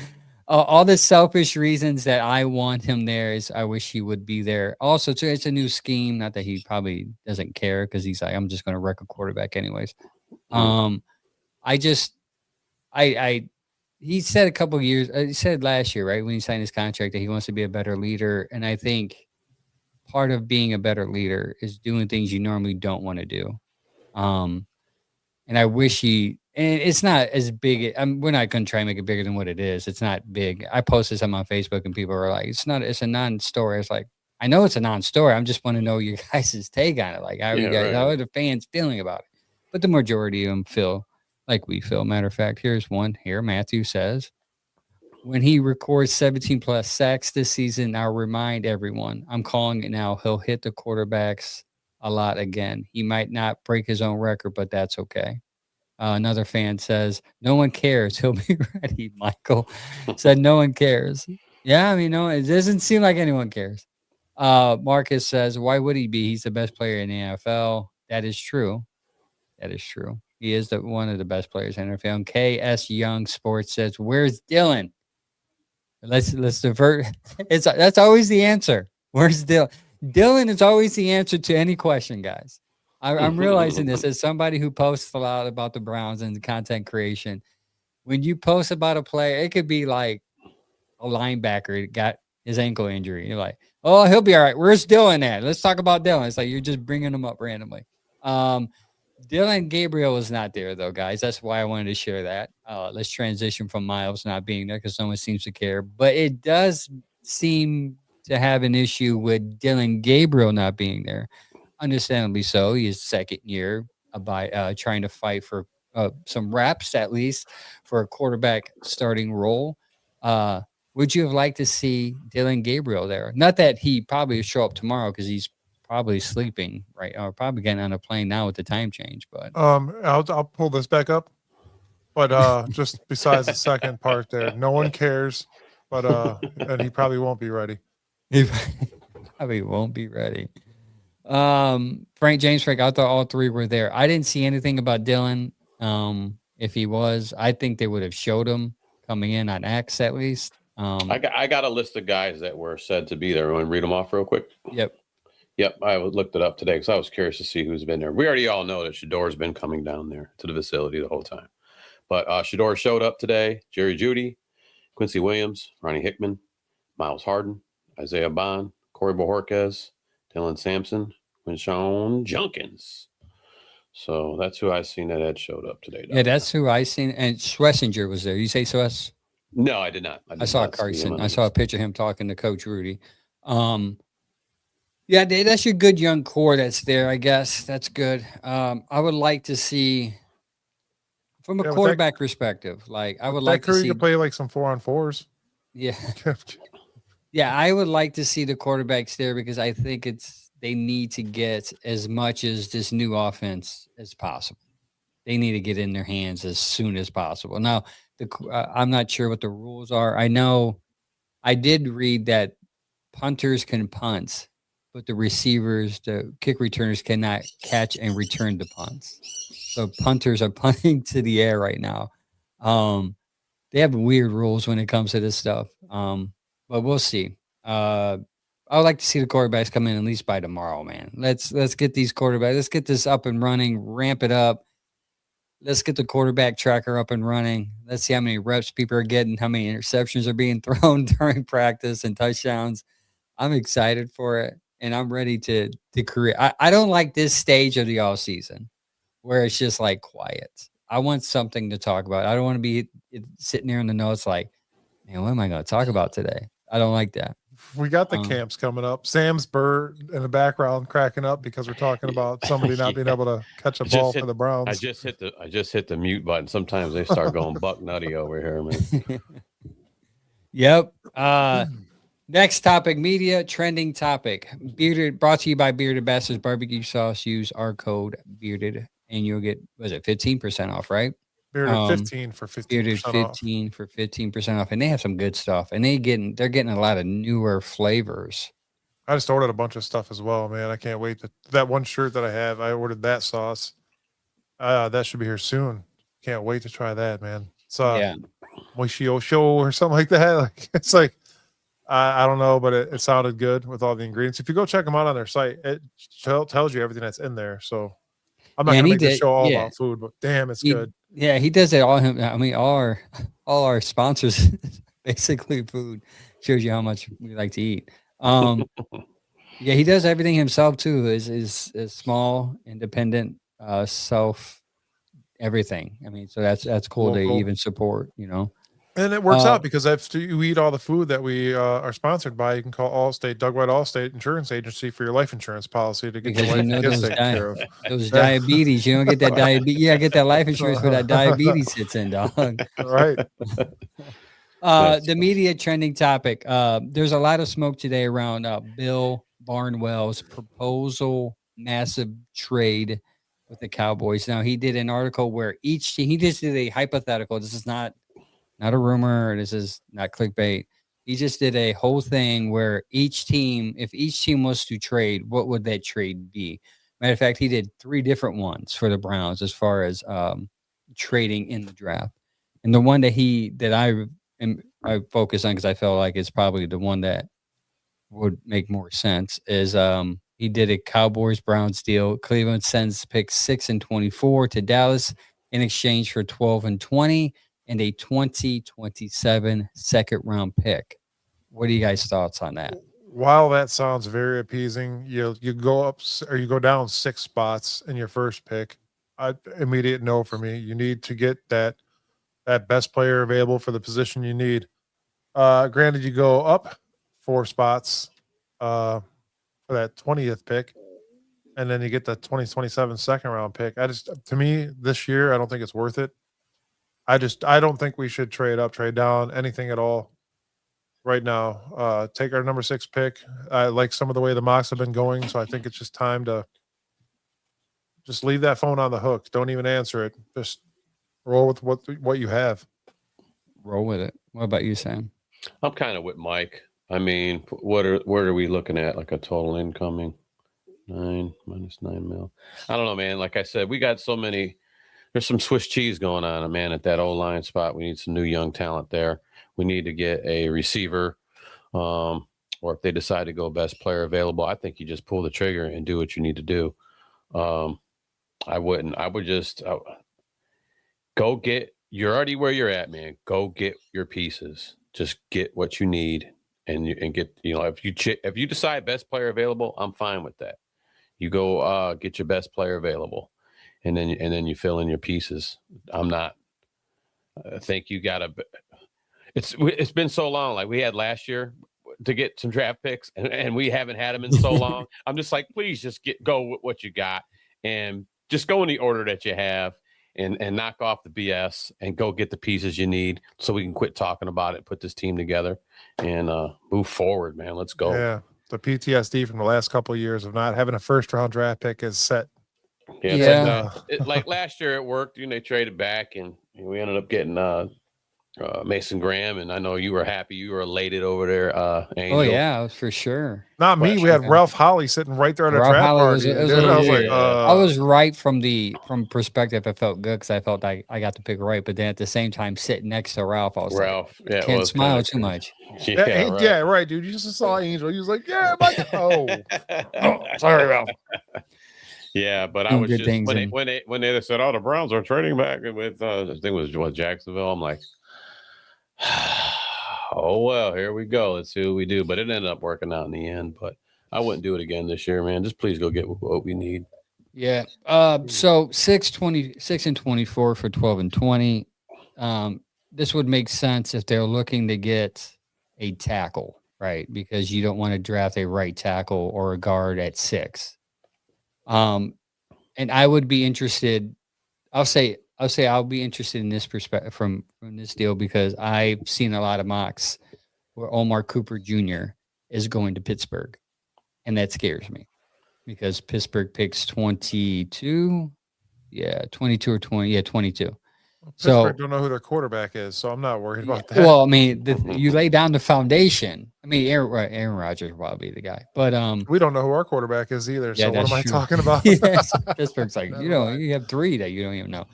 [SPEAKER 2] All the selfish reasons that I want him there is I wish he would be there. Also, too, it's a new scheme. Not that he probably doesn't care because he's like, I'm just going to wreck a quarterback anyways. He said a couple of years, he said last year, right, when he signed his contract, that he wants to be a better leader. And I think part of being a better leader is doing things you normally don't want to do. And I wish and it's not as big. We're not going to try and make it bigger than what it is. It's not big. I posted something on Facebook and people are like, it's a non-story. It's like, I know it's a non-story. I just want to know your guys' take on it. Like, how are the fans feeling about it? But the majority of them feel like we feel. Matter of fact, here's one here. Matthew says, when he records 17 plus sacks this season, I'll remind everyone, I'm calling it now, he'll hit the quarterbacks a lot again. He might not break his own record, but that's okay. Another fan says, no one cares. He'll be ready. Michael said, no one cares. Yeah, I mean, no, it doesn't seem like anyone cares. Marcus says, why would he be? He's the best player in the NFL. That is true. That is true. He is one of the best players in the NFL. And KS Young Sports says, where's Dylan? Let's divert. That's always the answer. Where's Dylan? Dylan is always the answer to any question, guys. I'm realizing this as somebody who posts a lot about the Browns and content creation. When you post about a player, it could be like a linebacker that got his ankle injury. You're like, oh, he'll be all right. Where's Dylan at? Let's talk about Dylan. It's like you're just bringing him up randomly. Dylan Gabriel is not there, though, guys. That's why I wanted to share that. Let's transition from Miles not being there because no one seems to care. But it does seem to have an issue with Dylan Gabriel not being there. Understandably so. He is second year by trying to fight for some reps, at least, for a quarterback starting role. Would you have liked to see Dylan Gabriel there? Not that he probably would show up tomorrow because he's probably sleeping, right? Or probably getting on a plane now with the time change. But
[SPEAKER 3] I'll pull this back up. But just besides the second part there, no one cares. But and he probably won't be ready.
[SPEAKER 2] He probably won't be ready. Frank I thought all three were there. I didn't see anything about Dylan. If he was, I think they would have showed him coming in on X at least.
[SPEAKER 4] I got a list of guys that were said to be there. Want to read them off real quick?
[SPEAKER 2] Yep.
[SPEAKER 4] I looked it up today because I was curious to see who's been there. We already all know that Shador's been coming down there to the facility the whole time. But Shador showed up today. Jerry Jeudy, Quincy Williams, Ronnie Hickman, Miles Harden, Isaiah Bond, Corey Bojorquez, Dylan Sampson, Quinshon Junkins. So that's who I seen that had showed up today.
[SPEAKER 2] Yeah, that's who I seen. And Schlesinger was there. You say Swess?
[SPEAKER 4] No, I did not.
[SPEAKER 2] I saw Carson. I saw a picture of him talking to Coach Rudy. Yeah, that's your good young core that's there, I guess. That's good. I would like to see, from a quarterback perspective, like I would like to see.
[SPEAKER 3] You could play like some 4-on-4s.
[SPEAKER 2] Yeah. Yeah, I would like to see the quarterbacks there because I think they need to get as much as this new offense as possible. They need to get in their hands as soon as possible. Now, I'm not sure what the rules are. I know I did read that punters can punt, but the receivers, the kick returners cannot catch and return the punts. So punters are punting to the air right now. They have weird rules when it comes to this stuff. But we'll see. I would like to see the quarterbacks come in at least by tomorrow, man. Let's get these quarterbacks. Let's get this up and running, ramp it up. Let's get the quarterback tracker up and running. Let's see how many reps people are getting, how many interceptions are being thrown during practice and touchdowns. I'm excited for it, and I'm ready to create. I don't like this stage of the all season where it's just like quiet. I want something to talk about. I don't want to be sitting there in the notes like, man, what am I going to talk about today? I don't like that.
[SPEAKER 3] We got the camps coming up. Sam's bird in the background cracking up because we're talking about somebody not being able to catch a ball for the Browns.
[SPEAKER 4] I just hit the mute button. Sometimes they start going buck nutty over here, man.
[SPEAKER 2] Yep. Next topic, media trending topic. Bearded, brought to you by Bearded Bastards Barbecue Sauce. Use our code Bearded and you'll get, was it 15% off, right?
[SPEAKER 3] Bearded 15 for 15%.
[SPEAKER 2] Bearded 15 for 15% off, and they have some good stuff. And they're getting a lot of newer flavors.
[SPEAKER 3] I just ordered a bunch of stuff as well, man. I can't wait. That one shirt that I have, I ordered that sauce. That should be here soon. Can't wait to try that, man. It's Moishio Show or something like that. Like it's like I don't know, but it sounded good with all the ingredients. If you go check them out on their site, it tells you everything that's in there. So I'm not gonna make the show all about food, but damn, it's good.
[SPEAKER 2] Yeah, he does it all. I mean, all our sponsors, basically food, shows you how much we like to eat. Yeah, he does everything himself too. Is small, independent, self, everything. I mean, so that's cool to even support. You know,
[SPEAKER 3] and it works out because after you eat all the food that we are sponsored by, you can call Allstate, Doug White Allstate Insurance Agency for your life insurance policy to get your life taken care of.
[SPEAKER 2] Those diabetes, you don't get that diabetes. Yeah, get that life insurance for that diabetes hits in, dog.
[SPEAKER 3] Right.
[SPEAKER 2] The media trending topic. There's a lot of smoke today around Bill Barnwell's proposal, massive trade with the Cowboys. Now, he did an article where he just did a hypothetical. This is not a rumor. This is not clickbait. He just did a whole thing where if each team was to trade, what would that trade be? Matter of fact, he did 3 different ones for the Browns as far as trading in the draft. And the one that I focus on because I felt like it's probably the one that would make more sense is He did a Cowboys-Browns deal. Cleveland sends pick 6 and 24 to Dallas in exchange for 12 and 20 and a 2027 second-round pick. What are you guys' thoughts on that?
[SPEAKER 3] While that sounds very appeasing, you go up or you go down 6 spots in your first pick. Immediate no for me. You need to get that best player available for the position you need. Granted, you go up 4 spots for that 20th pick, and then you get the 2027 second round pick. To me, this year, I don't think it's worth it. I don't think we should trade up, trade down, anything at all right now. Take our number 6 pick. I like some of the way the mocks have been going, so I think it's just time to just leave that phone on the hook. Don't even answer it. Just roll with what you have.
[SPEAKER 2] Roll with it. What about you, Sam?
[SPEAKER 4] I'm kind of with Mike. I mean, what are we looking at? Like a total incoming 9 minus 9 mil. I don't know, man. Like I said, we got so many. There's some Swiss cheese going on, man, at that O-line spot. We need some new young talent there. We need to get a receiver, or if they decide to go best player available, I think you just pull the trigger and do what you need to do. I wouldn't. I would just go get. You're already where you're at, man. Go get your pieces. Just get what you need, and get. If you decide best player available, I'm fine with that. You go get your best player available, and then you fill in your pieces. I'm not. I think you gotta. It's been so long. Like we had last year to get some draft picks, and we haven't had them in so long. I'm just like, please just go with what you got, and just go in the order that you have. And knock off the BS and go get the pieces you need so we can quit talking about it, put this team together, and move forward, man. Let's go.
[SPEAKER 3] Yeah, the PTSD from the last couple of years of not having a first-round draft pick is set.
[SPEAKER 4] Yeah. Like last year it worked. They traded back, and we ended up getting Mason Graham, and I know you were happy. You were elated over there, Angel.
[SPEAKER 2] Oh, yeah, for sure.
[SPEAKER 3] Not me. We had Ralph Holly sitting right there at a draft party.
[SPEAKER 2] I was right from perspective. I felt good because I felt I got to pick right, but then at the same time, sitting next to Ralph, I was like, can't smile too much.
[SPEAKER 3] Yeah, right, dude. You just saw Angel. He was like, yeah, Mike. Oh, sorry, Ralph.
[SPEAKER 4] Yeah, but I was just when they said, "Oh, the Browns are trading back with," I think it was Jacksonville. I'm like, oh well, here we go. Let's see what we do. But it ended up working out in the end. But I wouldn't do it again this year, man. Just please go get what we need.
[SPEAKER 2] Yeah. So 6 and 24 for 12 and 20. This would make sense if they're looking to get a tackle, right? Because you don't want to draft a right tackle or a guard at 6. And I would be interested. I'll say I'll be interested in this perspective from this deal because I've seen a lot of mocks where Omar Cooper Jr. is going to Pittsburgh, and that scares me because Pittsburgh picks 22. Yeah, 22 or 20. Yeah, 22.
[SPEAKER 3] Pittsburgh don't know who their quarterback is, so I'm not worried about that.
[SPEAKER 2] Well, I mean, you lay down the foundation. I mean, Aaron Rodgers will probably be the guy, but
[SPEAKER 3] we don't know who our quarterback is either.
[SPEAKER 2] Yeah,
[SPEAKER 3] so what am I talking about?
[SPEAKER 2] Yes, Pittsburgh's like you have 3 that you don't even know.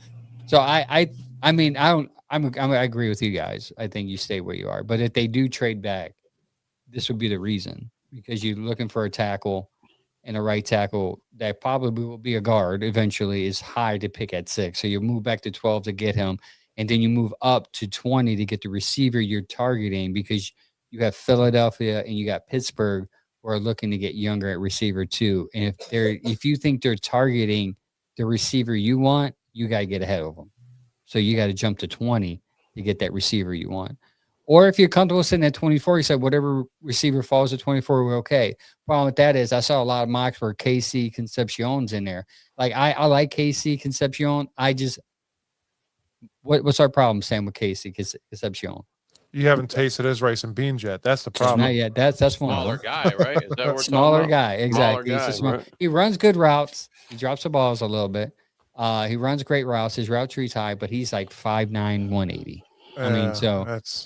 [SPEAKER 2] So I agree with you guys. I think you stay where you are. But if they do trade back, this would be the reason because you're looking for a tackle. And a right tackle that probably will be a guard eventually is high to pick at 6. So you move back to 12 to get him. And then you move up to 20 to get the receiver you're targeting because you have Philadelphia and you got Pittsburgh who are looking to get younger at receiver too. And if you think they're targeting the receiver you want, you got to get ahead of them. So you got to jump to 20 to get that receiver you want. Or if you're comfortable sitting at 24, you said whatever receiver falls at 24, we're okay. Problem with that is I saw a lot of mocks where KC Concepcion's in there. Like I like KC Concepcion. What's our problem, Sam, with KC Concepcion?
[SPEAKER 3] You haven't tasted his rice and beans yet. That's the problem.
[SPEAKER 2] Not yet. That's one.
[SPEAKER 4] Smaller guy, right? Is that what we're
[SPEAKER 2] smaller guy, exactly.
[SPEAKER 4] Smaller guy, right?
[SPEAKER 2] He runs good routes. He drops the balls a little bit. He runs great routes. His route tree's high, but he's like 5'9", 180. I mean,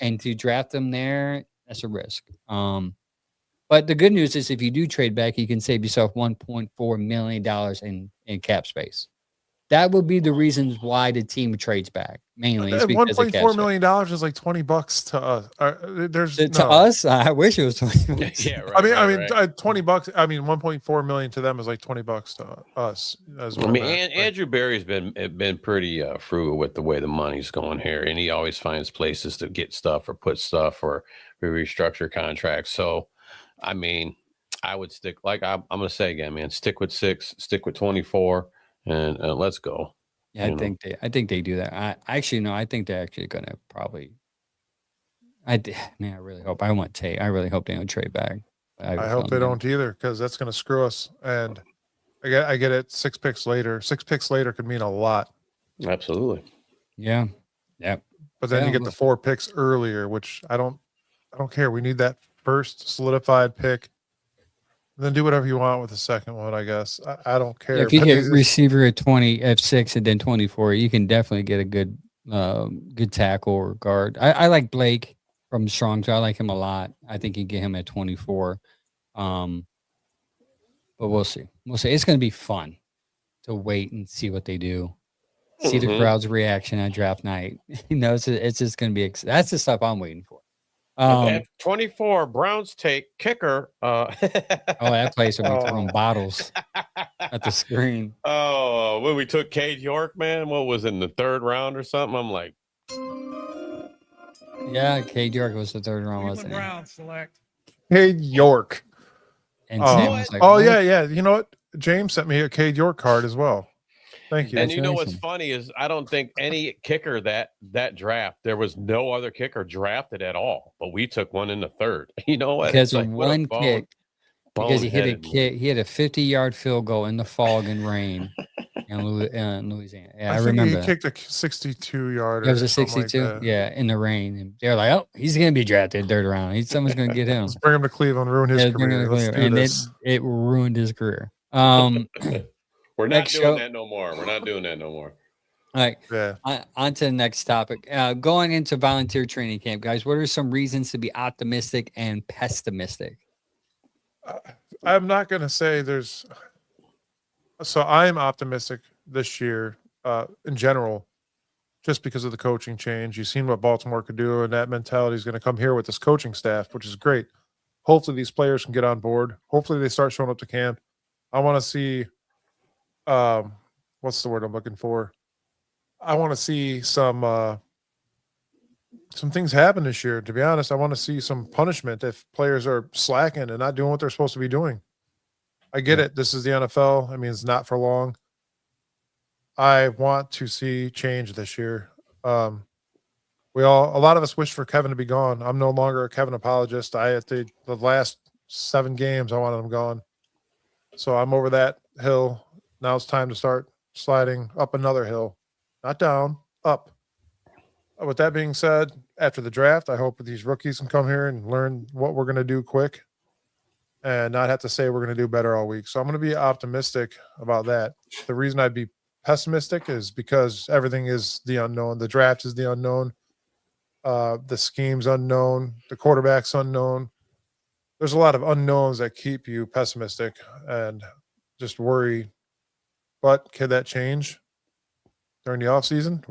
[SPEAKER 2] and to draft them there, that's a risk. But the good news is if you do trade back, you can save yourself $1.4 million in cap space. that would be the reasons why the team trades back. Mainly, it's because
[SPEAKER 3] $1.4 million is like $20 to us. There's
[SPEAKER 2] to us. I wish it was $20.
[SPEAKER 4] Yeah, right.
[SPEAKER 3] $20. I mean, 1.4 million to them is like $20 to us.
[SPEAKER 4] I mean, Andrew Barry's been pretty frugal with the way the money's going here, and he always finds places to get stuff or put stuff or restructure contracts. So, I mean, I would stick, like I'm going to say again, man, stick with 6, stick with 24, and let's go.
[SPEAKER 2] Yeah, I think they do that. I think they're actually going to probably. I really hope. I want Tate. I really hope they don't trade back.
[SPEAKER 3] I hope they don't either, because that's going to screw us. And I get it. 6 picks later. 6 picks later could mean a lot.
[SPEAKER 4] Absolutely.
[SPEAKER 2] Yeah. Yep.
[SPEAKER 3] But then you get the 4 picks earlier, which I don't care. We need that first solidified pick. And then do whatever you want with the second one, I guess. I don't care.
[SPEAKER 2] Yeah, if you get receiver at 20, F6, and then 24, you can definitely get a good tackle or guard. I like Blake from Strong. I like him a lot. I think you get him at 24. But we'll see. It's going to be fun to wait and see what they do. See the crowd's reaction on draft night. It's just going to be. That's the stuff I'm waiting for.
[SPEAKER 4] 24 Browns take kicker.
[SPEAKER 2] That place will be throwing bottles at the screen.
[SPEAKER 4] Oh, when we took Cade York, man, what was it, in the 3rd round or something? I'm like,
[SPEAKER 2] yeah, Cade York was the 3rd round, wasn't it?
[SPEAKER 5] Browns select
[SPEAKER 3] Cade York.
[SPEAKER 2] And Sam was like,
[SPEAKER 3] yeah. You know what? James sent me a Cade York card as well. Thank you.
[SPEAKER 4] And you know what's funny is I don't think any kicker that draft, there was no other kicker drafted at all, but we took one in the 3rd. You know what?
[SPEAKER 2] Because of one kick, because he hit a kick, he had a 50-yard field goal in the fog and rain in Louisiana. Yeah, I remember.
[SPEAKER 3] He kicked a 62-yarder.
[SPEAKER 2] It was a 62. Yeah, in the rain. And they're like, "Oh, he's going to be drafted 3rd round. Someone's going to get him."
[SPEAKER 3] Let's bring him to Cleveland, ruin his career.
[SPEAKER 2] And it ruined his career.
[SPEAKER 4] We're not doing that no more. We're not doing that no more.
[SPEAKER 2] All right. Yeah. On to the next topic. Going into volunteer training camp, guys, what are some reasons to be optimistic and pessimistic?
[SPEAKER 3] I'm not going to say there's. So I'm optimistic this year in general, just because of the coaching change. You've seen what Baltimore could do, and that mentality is going to come here with this coaching staff, which is great. Hopefully these players can get on board. Hopefully they start showing up to camp. I want to see. What's the word I'm looking for? I want to see some things happen this year. To be honest, I want to see some punishment if players are slacking and not doing what they're supposed to be doing. I get it. This is the NFL. I mean, it's not for long. I want to see change this year. A lot of us wish for Kevin to be gone. I'm no longer a Kevin apologist. At the last 7 games, I wanted him gone. So I'm over that hill. Now it's time to start sliding up another hill, not down, up. With that being said, after the draft, I hope these rookies can come here and learn what we're going to do quick and not have to say we're going to do better all week. So I'm going to be optimistic about that. The reason I'd be pessimistic is because everything is the unknown. The draft is the unknown. The scheme's unknown. The quarterback's unknown. There's a lot of unknowns that keep you pessimistic and just worry. But can that change during the offseason?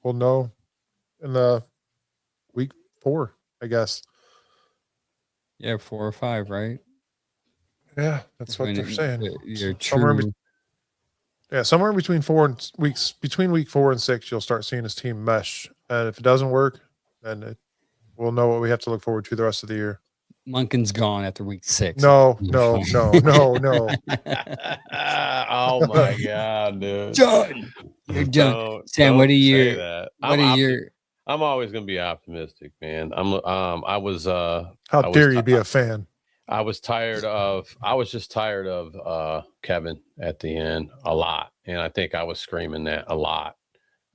[SPEAKER 3] We'll know in the week 4, I guess.
[SPEAKER 2] Yeah, 4 or 5, right?
[SPEAKER 3] Yeah, that's what they're saying.
[SPEAKER 2] True.
[SPEAKER 3] Somewhere in between between week 4 and 6, you'll start seeing his team mesh. And if it doesn't work, then we'll know what we have to look forward to the rest of the year.
[SPEAKER 2] Munkin's gone after week 6.
[SPEAKER 3] No.
[SPEAKER 4] Oh my God, dude.
[SPEAKER 2] John, you're done. Sam, what are your?
[SPEAKER 4] I'm always gonna be optimistic, man. I was.
[SPEAKER 3] How dare you be a fan?
[SPEAKER 4] I was just tired of Kevin at the end a lot, and I think I was screaming that a lot.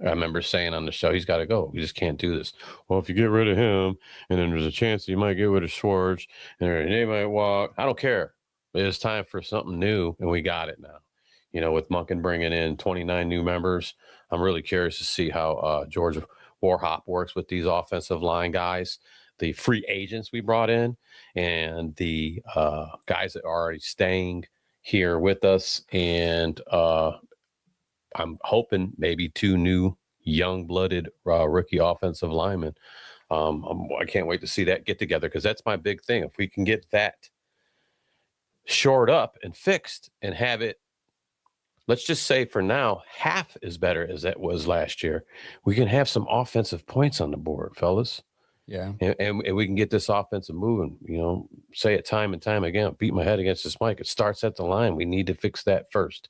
[SPEAKER 4] I remember saying on the show, he's got to go. We just can't do this. Well, if you get rid of him, and then there's a chance that you might get rid of Schwartz, and they might walk. I don't care. It's time for something new, and we got it now. You know, with Munkin bringing in 29 new members, I'm really curious to see how George Warhop works with these offensive line guys, the free agents we brought in, and the guys that are already staying here with us, and I'm hoping maybe 2 new young-blooded rookie offensive linemen. I can't wait to see that get together because that's my big thing. If we can get that shored up and fixed and have it, let's just say for now, half as better as that was last year, we can have some offensive points on the board, fellas.
[SPEAKER 2] Yeah.
[SPEAKER 4] And we can get this offensive moving, say it time and time again, beat my head against this mic. It starts at the line. We need to fix that first.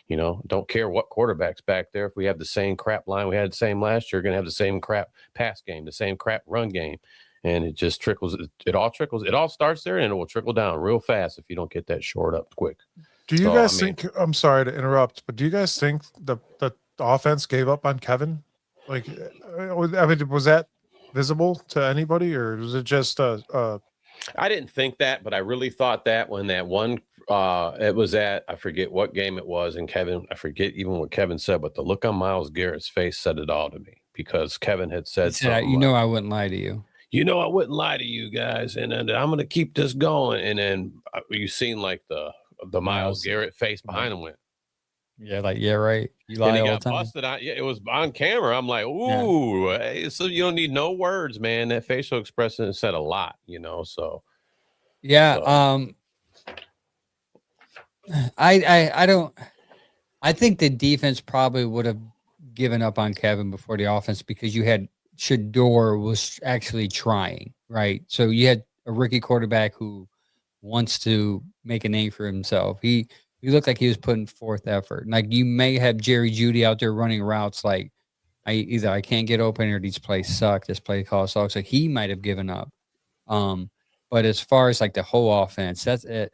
[SPEAKER 4] Don't care what quarterback's back there. If we have the same crap line we had the same last year, we're going to have the same crap pass game, the same crap run game. And it just trickles. It all trickles. It all starts there and it will trickle down real fast if you don't get that shored up quick.
[SPEAKER 3] Do you guys think, I'm sorry to interrupt, but do you guys think the offense gave up on Kevin? Like, was that visible to anybody, or was it just
[SPEAKER 4] I didn't think that, but I really thought that when that one it was at, I forget what game it was, and Kevin, I forget even what Kevin said, but the look on Myles Garrett's face said it all to me, because Kevin had said something
[SPEAKER 2] I wouldn't lie to you.
[SPEAKER 4] I wouldn't lie to you guys, and I'm going to keep this going. And then you seen like the Myles Garrett face behind him went,
[SPEAKER 2] yeah, like, yeah, right. You lie all the time.
[SPEAKER 4] Busted out. Yeah, it was on camera. I'm like, ooh, hey, so you don't need no words, man. That facial expression said a lot, so.
[SPEAKER 2] Yeah. So. I think the defense probably would have given up on Kevin before the offense, because you had Shador was actually trying, right? So you had a rookie quarterback who wants to make a name for himself. He looked like he was putting forth effort. Like, you may have Jerry Jeudy out there running routes like, I can't get open, or these plays suck. This play call sucks. Like, he might have given up. But as far as like the whole offense, that's it.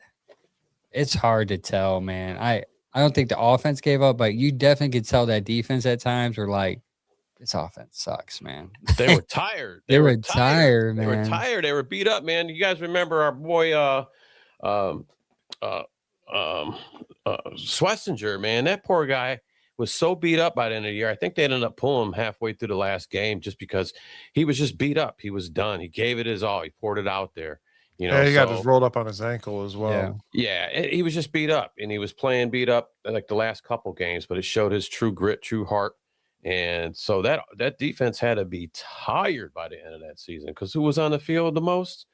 [SPEAKER 2] It's hard to tell, man. I don't think the offense gave up, but you definitely could tell that defense at times were like, this offense sucks, man.
[SPEAKER 4] They were tired.
[SPEAKER 2] They were tired, man.
[SPEAKER 4] They were tired. They were beat up, man. You guys remember our boy Schlesinger, man? That poor guy was so beat up by the end of the year. I think they ended up pulling him halfway through the last game just because he was just beat up. He was done. He gave it his all. He poured it out there. He
[SPEAKER 3] got just rolled up on his ankle as well.
[SPEAKER 4] Yeah, he was just beat up, and he was playing beat up like the last couple games, but it showed his true grit, true heart. And so that defense had to be tired by the end of that season, because who was on the field the most?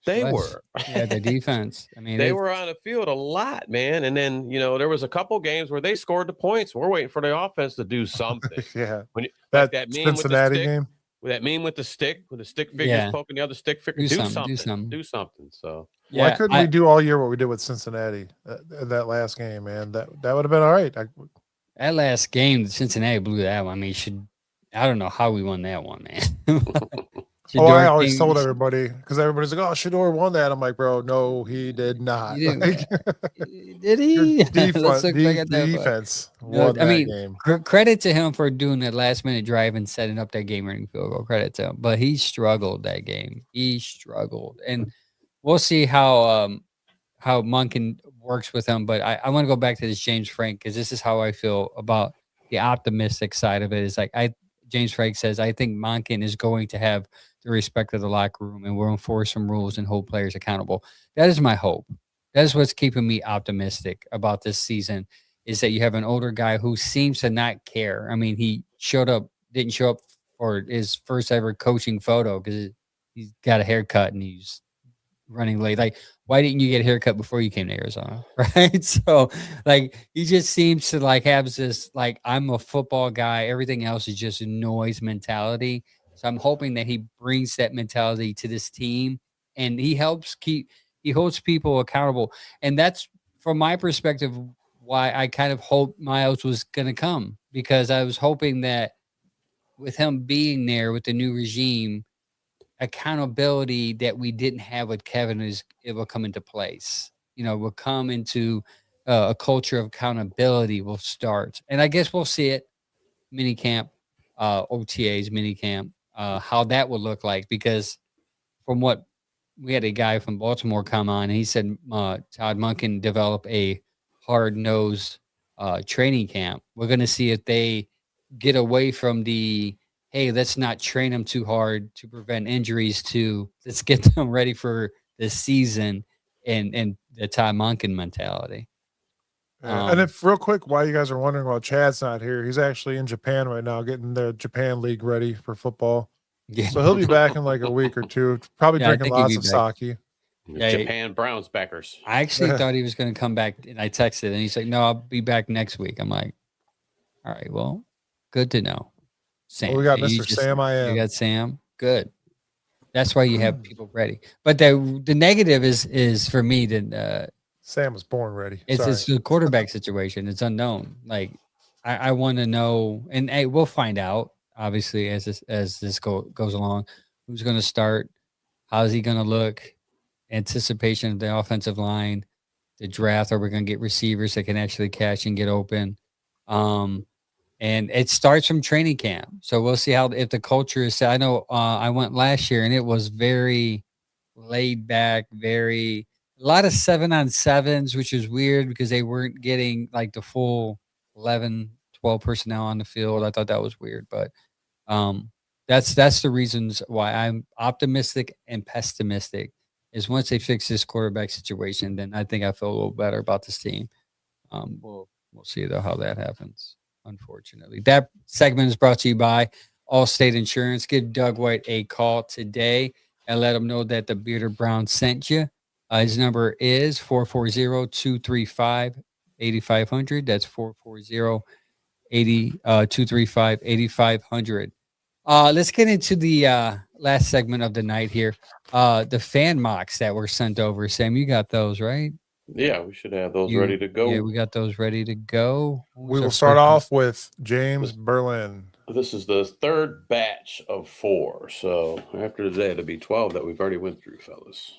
[SPEAKER 4] They were.
[SPEAKER 2] Yeah, the defense. I mean,
[SPEAKER 4] they were on the field a lot, man. And then, there was a couple games where they scored the points. We're waiting for the offense to do something.
[SPEAKER 3] Yeah.
[SPEAKER 4] That
[SPEAKER 3] meme Cincinnati
[SPEAKER 4] with the stick,
[SPEAKER 3] game.
[SPEAKER 4] That meme with the stick figures poking the other stick figure. Do something. So
[SPEAKER 3] why couldn't we do all year what we did with Cincinnati that last game, man? That would have been all right.
[SPEAKER 2] That last game, Cincinnati blew that one. I mean, I don't know how we won that one, man.
[SPEAKER 3] I always told everybody, because everybody's like, "Oh, Shador won that." I'm like, "Bro, no, he did not."
[SPEAKER 2] Did he?
[SPEAKER 3] Defense. Game.
[SPEAKER 2] Credit to him for doing that last minute drive and setting up that game-winning field goal. Credit to him, but he struggled that game. He struggled, and we'll see how Monken works with him. But I want to go back to this James Frank, because this is how I feel about the optimistic side of it. Is like James Frank says, I think Monken is going to have the respect of the locker room and will enforce some rules and hold players accountable. That is my hope. That is what's keeping me optimistic about this season, is that you have an older guy who seems to not care. I mean, he didn't show up for his first ever coaching photo because he's got a haircut and he's running late. Like, why didn't you get a haircut before you came to Arizona? Right. So like, he just seems to like have this, like, I'm a football guy. Everything else is just a noise mentality. So I'm hoping that he brings that mentality to this team, and he holds people accountable. And that's, from my perspective, why I kind of hope Myles was going to come, because I was hoping that with him being there with the new regime, accountability that we didn't have with Kevin it will come into place. Will come into a culture of accountability will start. And I guess we'll see it mini camp, OTAs, mini camp, how that would look like, because from what we had a guy from Baltimore come on, and he said Todd Monken develop a hard-nosed training camp. We're going to see if they get away from the, hey, let's not train them too hard to prevent injuries, to let's get them ready for the season, and the Todd Monken mentality.
[SPEAKER 3] And if real quick, while you guys are wondering why Chad's not here, he's actually in Japan right now, getting the Japan League ready for football.
[SPEAKER 2] Yeah.
[SPEAKER 3] So he'll be back in like a week or two, probably drinking lots of sake.
[SPEAKER 4] Yeah, Japan Browns backers.
[SPEAKER 2] I actually thought he was going to come back, and I texted, and he's like, "No, I'll be back next week." I'm like, "All right, well, good to know." Sam,
[SPEAKER 3] well, we got Mr. Sam.
[SPEAKER 2] You got Sam. Good. That's why you have people ready. But the negative is for me that
[SPEAKER 3] Sam was born ready.
[SPEAKER 2] It's the quarterback situation. It's unknown. Like I want to know, and hey, we'll find out obviously as this goes along. Who's going to start? How's he going to look? Anticipation of the offensive line, the draft. Are we going to get receivers that can actually catch and get open? And it starts from training camp. So we'll see if the culture is. I know I went last year and it was very laid back, a lot of 7-on-7s, which is weird because they weren't getting like the full 11, 12 personnel on the field. I thought that was weird, but that's the reasons why I'm optimistic and pessimistic. Is once they fix this quarterback situation, then I think I feel a little better about this team. We'll see though how that happens. Unfortunately, that segment is brought to you by Allstate Insurance. Give Doug White a call today and let him know that the Bearded Brown sent you. His number is 440-235-8500. That's 440-235-8500. Let's get into the last segment of the night here. The fan mocks that were sent over. Sam, you got those, right?
[SPEAKER 4] Yeah, we should have those ready to go.
[SPEAKER 2] Yeah, we got those ready to go.
[SPEAKER 3] We will start off with James Berlin.
[SPEAKER 4] This is the third batch of 4. So after today, it'll be 12 that we've already went through, fellas.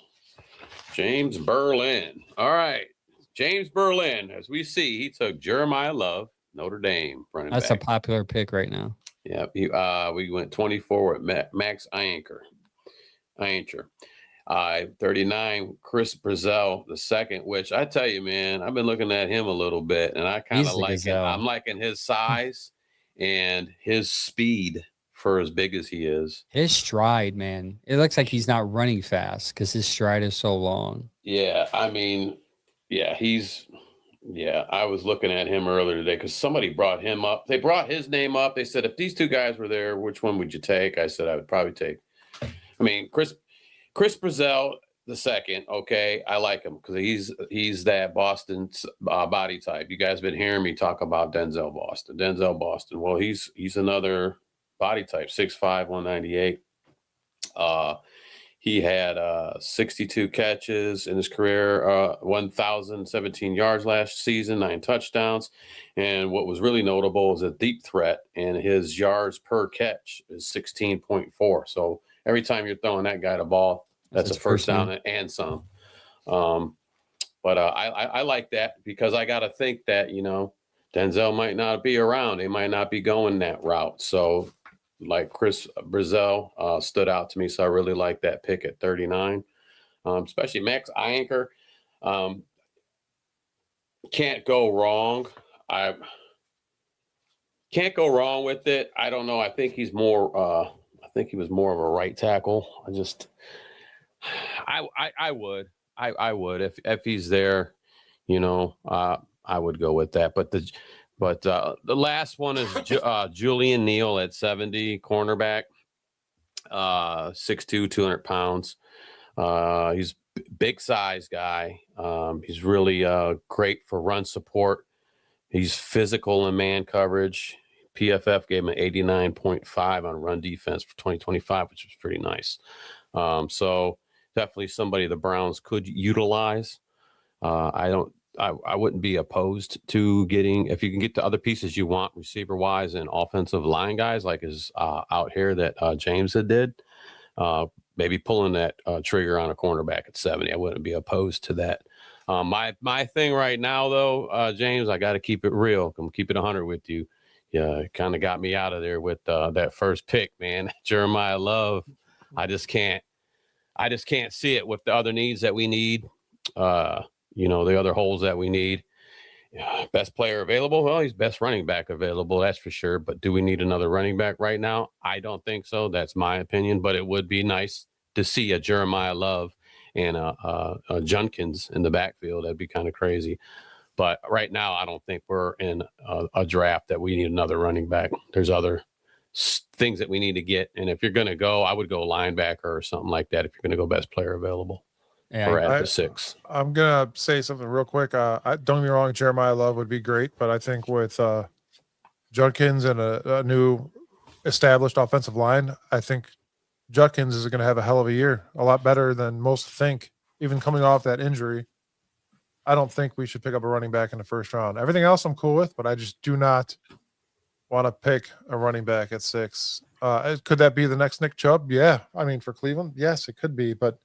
[SPEAKER 4] James Berlin. All right. James Berlin, as we see, he took Jeremiah Love, Notre Dame running back.
[SPEAKER 2] That's a popular pick right now.
[SPEAKER 4] Yeah, we went 24 with Max Ianker. 39, Chris Brazel the second, which I tell you, man, I've been looking at him a little bit, and I kind of like it. I'm liking his size and his speed for as big as he is.
[SPEAKER 2] His stride, man, it looks like he's not running fast because his stride is so long.
[SPEAKER 4] Yeah, I mean, yeah, I was looking at him earlier today because somebody brought him up. They brought his name up. They said, if these two guys were there, which one would you take? I said, I would probably take. I mean, Chris Brazel the second. Okay, I like him because he's that Boston body type. You guys been hearing me talk about Denzel Boston. Well, he's another body type, 6'5", 198. He had 62 catches in his career, 1,017 yards last season, 9 touchdowns. And what was really notable is a deep threat, and his yards per catch is 16.4. So every time you're throwing that guy the ball, that's a first down and some. But I like that because I got to think that, Denzel might not be around. He might not be going that route. So like Chris Brazel stood out to me. So I really like that pick at 39, especially Max Ianker. Can't go wrong. I can't go wrong with it. I don't know. I think he's more, I think he was more of a right tackle. I would if he's there, I would go with that. But the last one is Julian Neal at 70, cornerback, 6'2", 200 pounds. He's big size guy. He's really great for run support. He's physical in man coverage. PFF gave him an 89.5 on run defense for 2025, which was pretty nice. So definitely somebody the Browns could utilize. I wouldn't be opposed to getting, if you can get the other pieces you want, receiver wise and offensive line guys like is out here that James had did. Maybe pulling that trigger on a cornerback at 70. I wouldn't be opposed to that. My thing right now, though, James, I got to keep it real. I'm keep it 100 with you. Yeah, it kind of got me out of there with that first pick, man. Jeremiah Love. I just can't see it with the other needs that we need. The other holes that we need. Best player available? Well, he's best running back available, that's for sure. But do we need another running back right now? I don't think so. That's my opinion. But it would be nice to see a Jeremiah Love and a Junkins in the backfield. That'd be kind of crazy. But right now, I don't think we're in a draft that we need another running back. There's other things that we need to get. And if you're going to go, I would go linebacker or something like that if you're going to go best player available or at the 6.
[SPEAKER 3] I'm going to say something real quick. Don't get me wrong, Jeremiah Love would be great, but I think with Judkins and a new established offensive line, I think Judkins is going to have a hell of a year, a lot better than most think, even coming off that injury. I don't think we should pick up a running back in the first round. Everything else I'm cool with, but I just do not want to pick a running back at 6. Could that be the next Nick Chubb? Yeah. I mean, for Cleveland, yes, it could be, but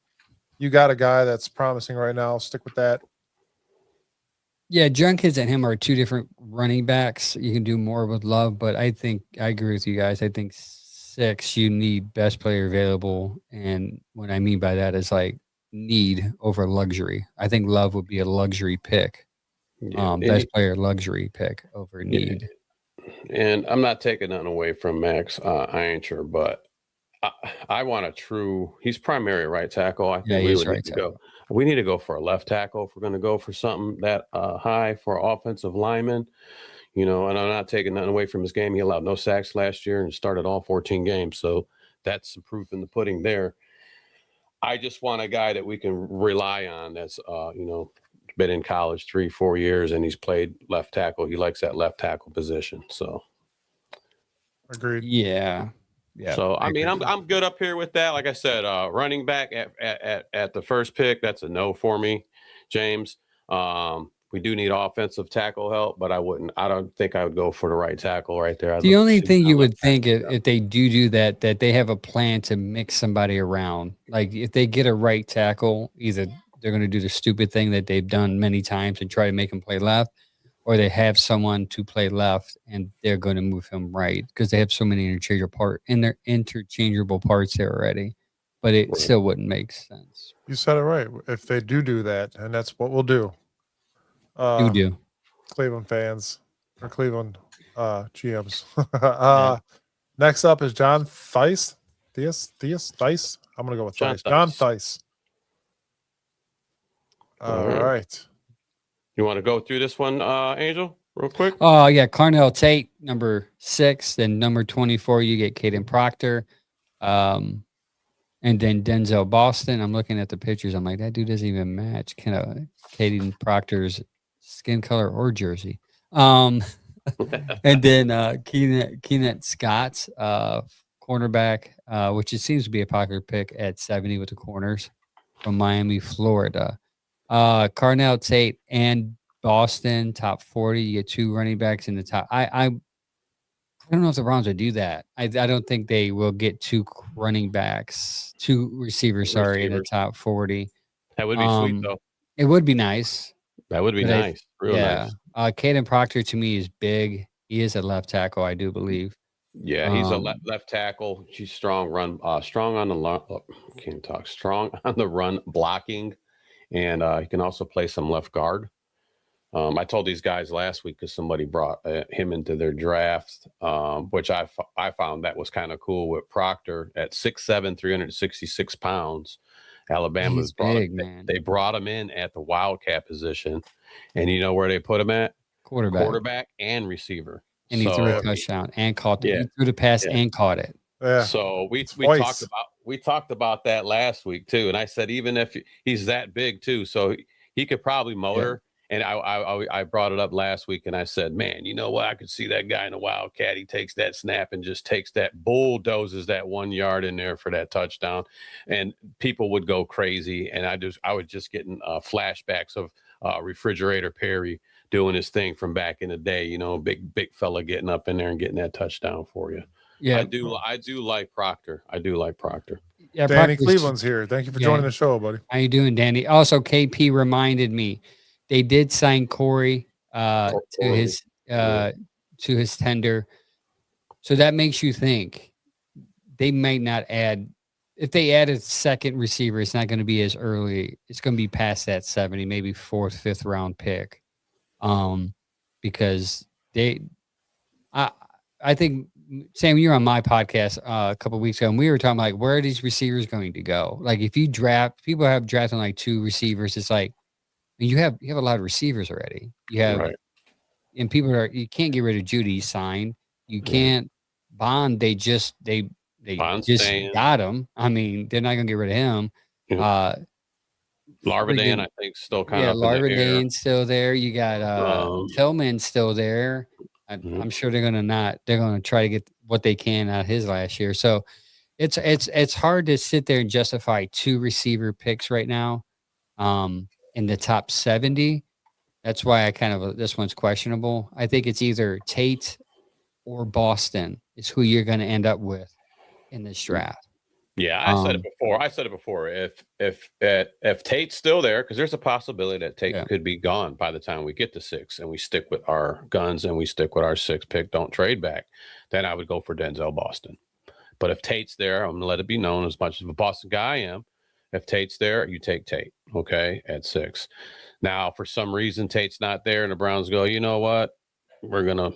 [SPEAKER 3] you got a guy that's promising right now. Stick with that.
[SPEAKER 2] Yeah, Junkins and him are 2 different running backs. You can do more with Love, but I think I agree with you guys. I think 6, you need best player available. And what I mean by that is like need over luxury. I think Love would be a luxury pick. Best player luxury pick over need.
[SPEAKER 4] And I'm not taking nothing away from Max Ironshire, but I want a true. He's primary right tackle. I think we need to go for a left tackle if we're going to go for something that high for offensive linemen. And I'm not taking nothing away from his game. He allowed no sacks last year and started all 14 games, so that's some proof in the pudding there. I just want a guy that we can rely on. That's been in college 3-4 years and he's played left tackle. He likes that left tackle position. So,
[SPEAKER 3] agreed.
[SPEAKER 2] Yeah.
[SPEAKER 4] So I mean, I'm good up here with that. Like I said, running back at the first pick, that's a no for me, James. We do need offensive tackle help, but I don't think I would go for the right tackle right there.
[SPEAKER 2] The only thing you would think if they do that they have a plan to mix somebody around. Like if they get a right tackle, either they're going to do the stupid thing that they've done many times and try to make him play left, or they have someone to play left and they're going to move him right because they have so many interchangeable parts there already. But it still wouldn't make sense.
[SPEAKER 3] You said it right. If they do that, and that's what we'll do. Cleveland fans or Cleveland GMs. Next up is John Theis. Theis. I'm going to go with Theis. John Theis. All right.
[SPEAKER 4] You want to go through this one, Angel, real quick?
[SPEAKER 2] Oh, yeah. Carnell Tate, number 6. Then number 24, you get Caden Proctor. And then Denzel Boston. I'm looking at the pictures. I'm like, that dude doesn't even match Caden Proctor's skin color or jersey. And then Keenan Scott's cornerback, which it seems to be a popular pick at 70 with the corners from Miami, Florida. Carnell Tate and Boston, top 40. You get 2 running backs in the top. I don't know if the Browns would do that. I don't think they will get 2 running backs, 2 receivers, in the top 40.
[SPEAKER 4] That would be sweet, though.
[SPEAKER 2] It would be nice.
[SPEAKER 4] That would be nice. Real nice.
[SPEAKER 2] Caden Proctor to me is big. He is a left tackle, I do believe.
[SPEAKER 4] Yeah, he's a left tackle. He's strong on the strong on the run blocking, and he can also play some left guard. I told these guys last week because somebody brought him into their draft, which I found that was kind of cool with Proctor at 6'7", 366 pounds. Alabama's they brought him in at the wildcat position, and you know where they put him at? Quarterback and receiver.
[SPEAKER 2] And he threw a touchdown and caught it. He threw the pass and caught it.
[SPEAKER 3] Yeah.
[SPEAKER 4] So we talked about that last week too, and I said even if he's that big too, so he could probably motor. And I brought it up last week, and I said, man, you know what? I could see that guy in the Wildcat. He takes that snap and just takes that, bulldozes that 1 yard in there for that touchdown, and people would go crazy. And I was just getting flashbacks of Refrigerator Perry doing his thing from back in the day. Big fella getting up in there and getting that touchdown for you. Yeah, I do like Proctor.
[SPEAKER 3] Yeah, Danny Cleveland's here. Thank you for joining the show, buddy.
[SPEAKER 2] How you doing, Danny? Also, KP reminded me. They did sign Corey to his tender, so that makes you think they might not add. If they add a second receiver, it's not going to be as early. It's going to be past that 70, maybe 4th, 5th round pick, because I think Sam, you were on my podcast a couple of weeks ago, and we were talking like, where are these receivers going to go? Like, if you draft, people have drafted like 2 receivers. It's like, You have a lot of receivers already. You have,
[SPEAKER 4] Right.
[SPEAKER 2] and you can't get rid of Judy. He signed. You
[SPEAKER 4] Yeah.
[SPEAKER 2] can't Bond. They
[SPEAKER 4] Bond's
[SPEAKER 2] just
[SPEAKER 4] staying.
[SPEAKER 2] got him. I mean, they're not gonna get rid of him.
[SPEAKER 4] Yeah. Larvadan,
[SPEAKER 2] friggin-
[SPEAKER 4] I think, still kind
[SPEAKER 2] Yeah,
[SPEAKER 4] of up in the air.
[SPEAKER 2] Larvadan's still there. You got Tillman's still there. I'm sure they're gonna try to get what they can out of his last year. So it's hard to sit there and justify 2 receiver picks right now in the top 70. That's why this one's questionable. I think it's either Tate or Boston is who you're going to end up with in this draft.
[SPEAKER 4] Yeah, I said it before. If Tate's still there, because there's a possibility that Tate could be gone by the time we get to 6, and we stick with our guns and we stick with our 6 pick, don't trade back, then I would go for Denzel Boston. But if Tate's there, I'm going to let it be known, as much as a Boston guy I am, if Tate's there, you take Tate, okay, at 6. Now, for some reason, Tate's not there, and the Browns go, you know what? We're gonna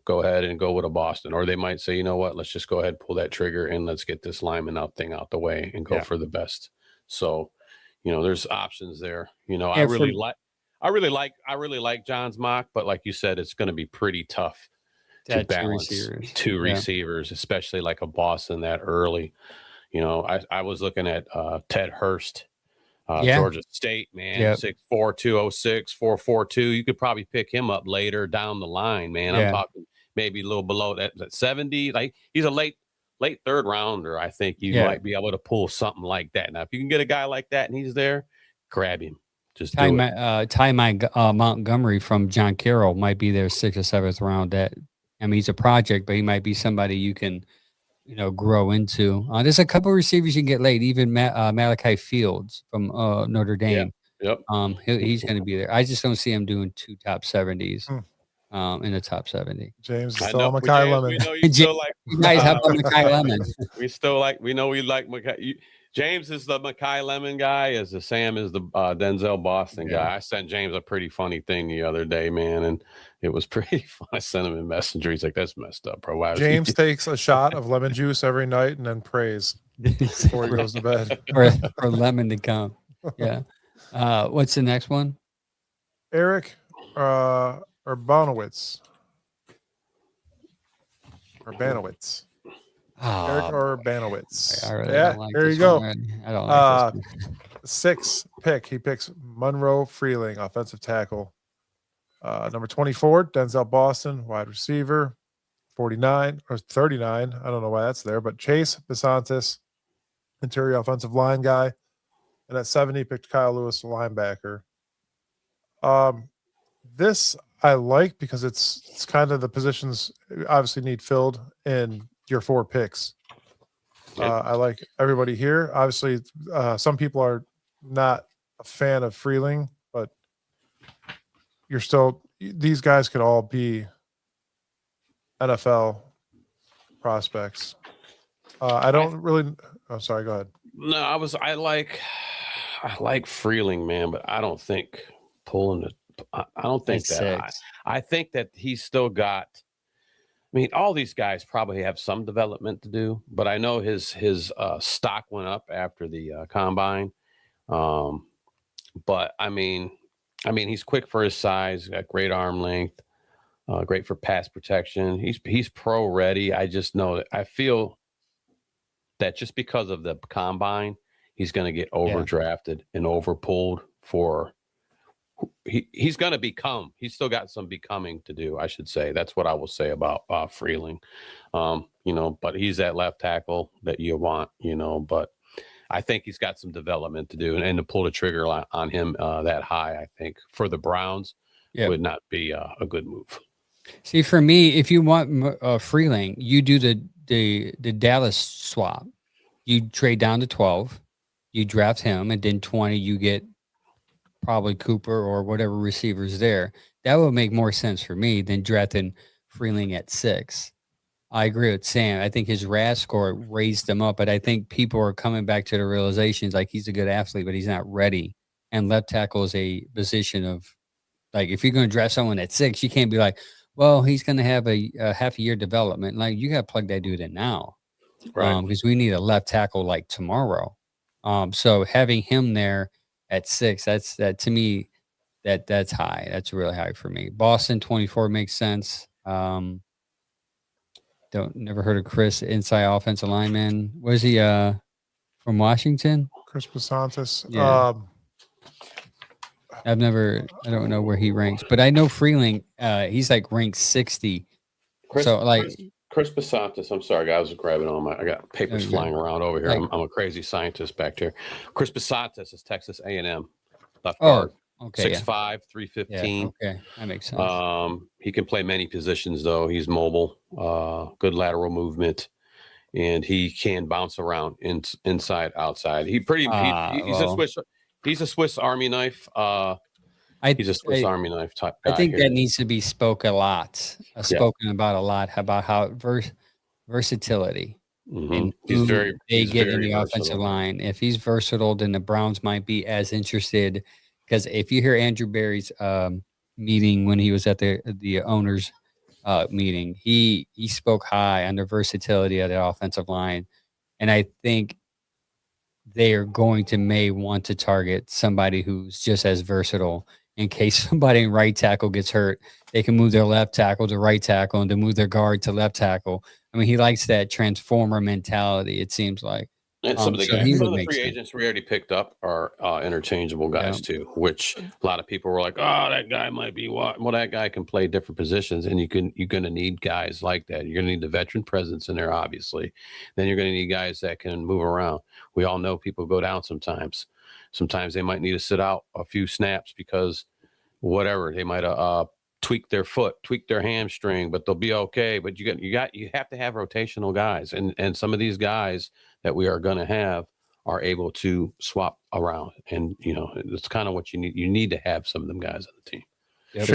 [SPEAKER 4] go ahead and go with a Boston, or they might say, you know what? Let's just go ahead and pull that trigger and let's get this lineman out the way and go for the best. So, there's options there. I really like John's mock, but like you said, it's going to be pretty tough to balance two receivers, especially like a Boston that early. I was looking at Ted Hurst. Georgia State, man, 6'4", 206, 4.42. You could probably pick him up later down the line, man. I'm talking maybe a little below that 70. Like, he's a late 3rd rounder. I think you might be able to pull something like that. Now, if you can get a guy like that and he's there, grab him. Just Ty
[SPEAKER 2] Montgomery from John Carroll might be their 6th or 7th round. He's a project, but he might be somebody you can grow into. There's a couple of receivers you can get late, even Malachi Fields from Notre Dame.
[SPEAKER 4] Yep.
[SPEAKER 2] He's going to be there. I just don't see him doing 2 top 70s in the top 70.
[SPEAKER 3] James is still on Makai Lemon.
[SPEAKER 4] We know you still like
[SPEAKER 2] guys have Makai Lemon.
[SPEAKER 4] We know we like Makai. James is the Makai Lemon guy, as the Sam is the Denzel Boston guy. I sent James a pretty funny thing the other day, man, and it was pretty fun. I sent him a messenger. He's like, "That's messed up, bro." Why
[SPEAKER 3] James takes a shot of lemon juice every night and then prays before he goes to bed.
[SPEAKER 2] for lemon to come. Yeah. What's the next one?
[SPEAKER 3] Eric Urbanowitz. Urbanowitz. Eric Urbanowitz.
[SPEAKER 2] Really like
[SPEAKER 3] there you go.
[SPEAKER 2] I don't like this one.
[SPEAKER 3] 6th pick. He picks Monroe Freeling, offensive tackle. Number 24, Denzel Boston, wide receiver. 49 or 39. I don't know why that's there, but Chase Besantis, interior offensive line guy. And at 70, picked Kyle Lewis, linebacker. This I like because it's kind of the positions obviously need filled in your 4 picks. I like everybody here. Obviously, some people are not a fan of Freeling, but these guys could all be NFL prospects. I don't really. Oh, sorry. Go ahead.
[SPEAKER 4] No, I like Freeling, man, but I don't think pulling the. I don't think that. I think that he's still got. I mean, all these guys probably have some development to do, but I know his stock went up after the combine. But I mean, he's quick for his size, got great arm length, great for pass protection. He's pro ready. I just know that I feel that just because of the combine, he's going to get overdrafted and overpulled for. He's going to become. He's still got some becoming to do, I should say. That's what I will say about Freeling. But he's that left tackle that you want. But I think he's got some development to do, and to pull the trigger on him that high, I think for the Browns would not be a good move.
[SPEAKER 2] See, for me, if you want Freeling, you do the Dallas swap. You trade down to 12, you draft him, and then 20, you get probably Cooper or whatever receivers there. That would make more sense for me than drafting Freeling at 6. I agree with Sam. I think his RAS score raised him up, but I think people are coming back to the realizations like he's a good athlete, but he's not ready. And left tackle is a position of, like, if you're going to draft someone at 6, you can't be like, well, he's going to have a half a year development. Like, you got to plug that dude in now, right? Because we need a left tackle like tomorrow. So having him there at 6, that to me, that's high. That's really high for me. Boston 24 makes sense. Never heard of Chris, inside offensive lineman. Was he from Washington?
[SPEAKER 3] Chris Pasantis.
[SPEAKER 2] Yeah. I don't know where he ranks, but I know Freeling, he's like ranked 60.
[SPEAKER 4] Chris Pasantis. I'm sorry, guys. I was grabbing I got papers flying around over here. I'm a crazy scientist back there. Chris Pasantis is Texas A&M left guard.
[SPEAKER 2] Okay.
[SPEAKER 4] 6'5", 315.
[SPEAKER 2] Yeah, okay. That makes sense.
[SPEAKER 4] He can play many positions though. He's mobile, good lateral movement, and he can bounce around inside, outside. He's a Swiss Army knife. He's a Swiss Army knife type guy.
[SPEAKER 2] I think that needs to be spoken about a lot about how versatility.
[SPEAKER 4] Mm-hmm.
[SPEAKER 2] And they get in the offensive line. If he's versatile, then the Browns might be as interested. Because if you hear Andrew Berry's meeting when he was at the owners' meeting, he spoke high on the versatility of the offensive line, and I think they are going to may want to target somebody who's just as versatile. In case somebody in right tackle gets hurt, they can move their left tackle to right tackle and then move their guard to left tackle. I mean, he likes that transformer mentality, it seems like.
[SPEAKER 4] And some of the free agents we already picked up are interchangeable guys too, which a lot of people were like, "Oh, that guy might be what?" Well, that guy can play different positions, and you're going to need guys like that. You're going to need the veteran presence in there, obviously. Then you're going to need guys that can move around. We all know people go down sometimes. Sometimes they might need to sit out a few snaps because whatever they might have tweaked their foot, tweaked their hamstring, but they'll be okay. But you have to have rotational guys, and some of these guys that we are going to have are able to swap around, and it's kind of what you need. You need to have some of them guys on the team. Yep.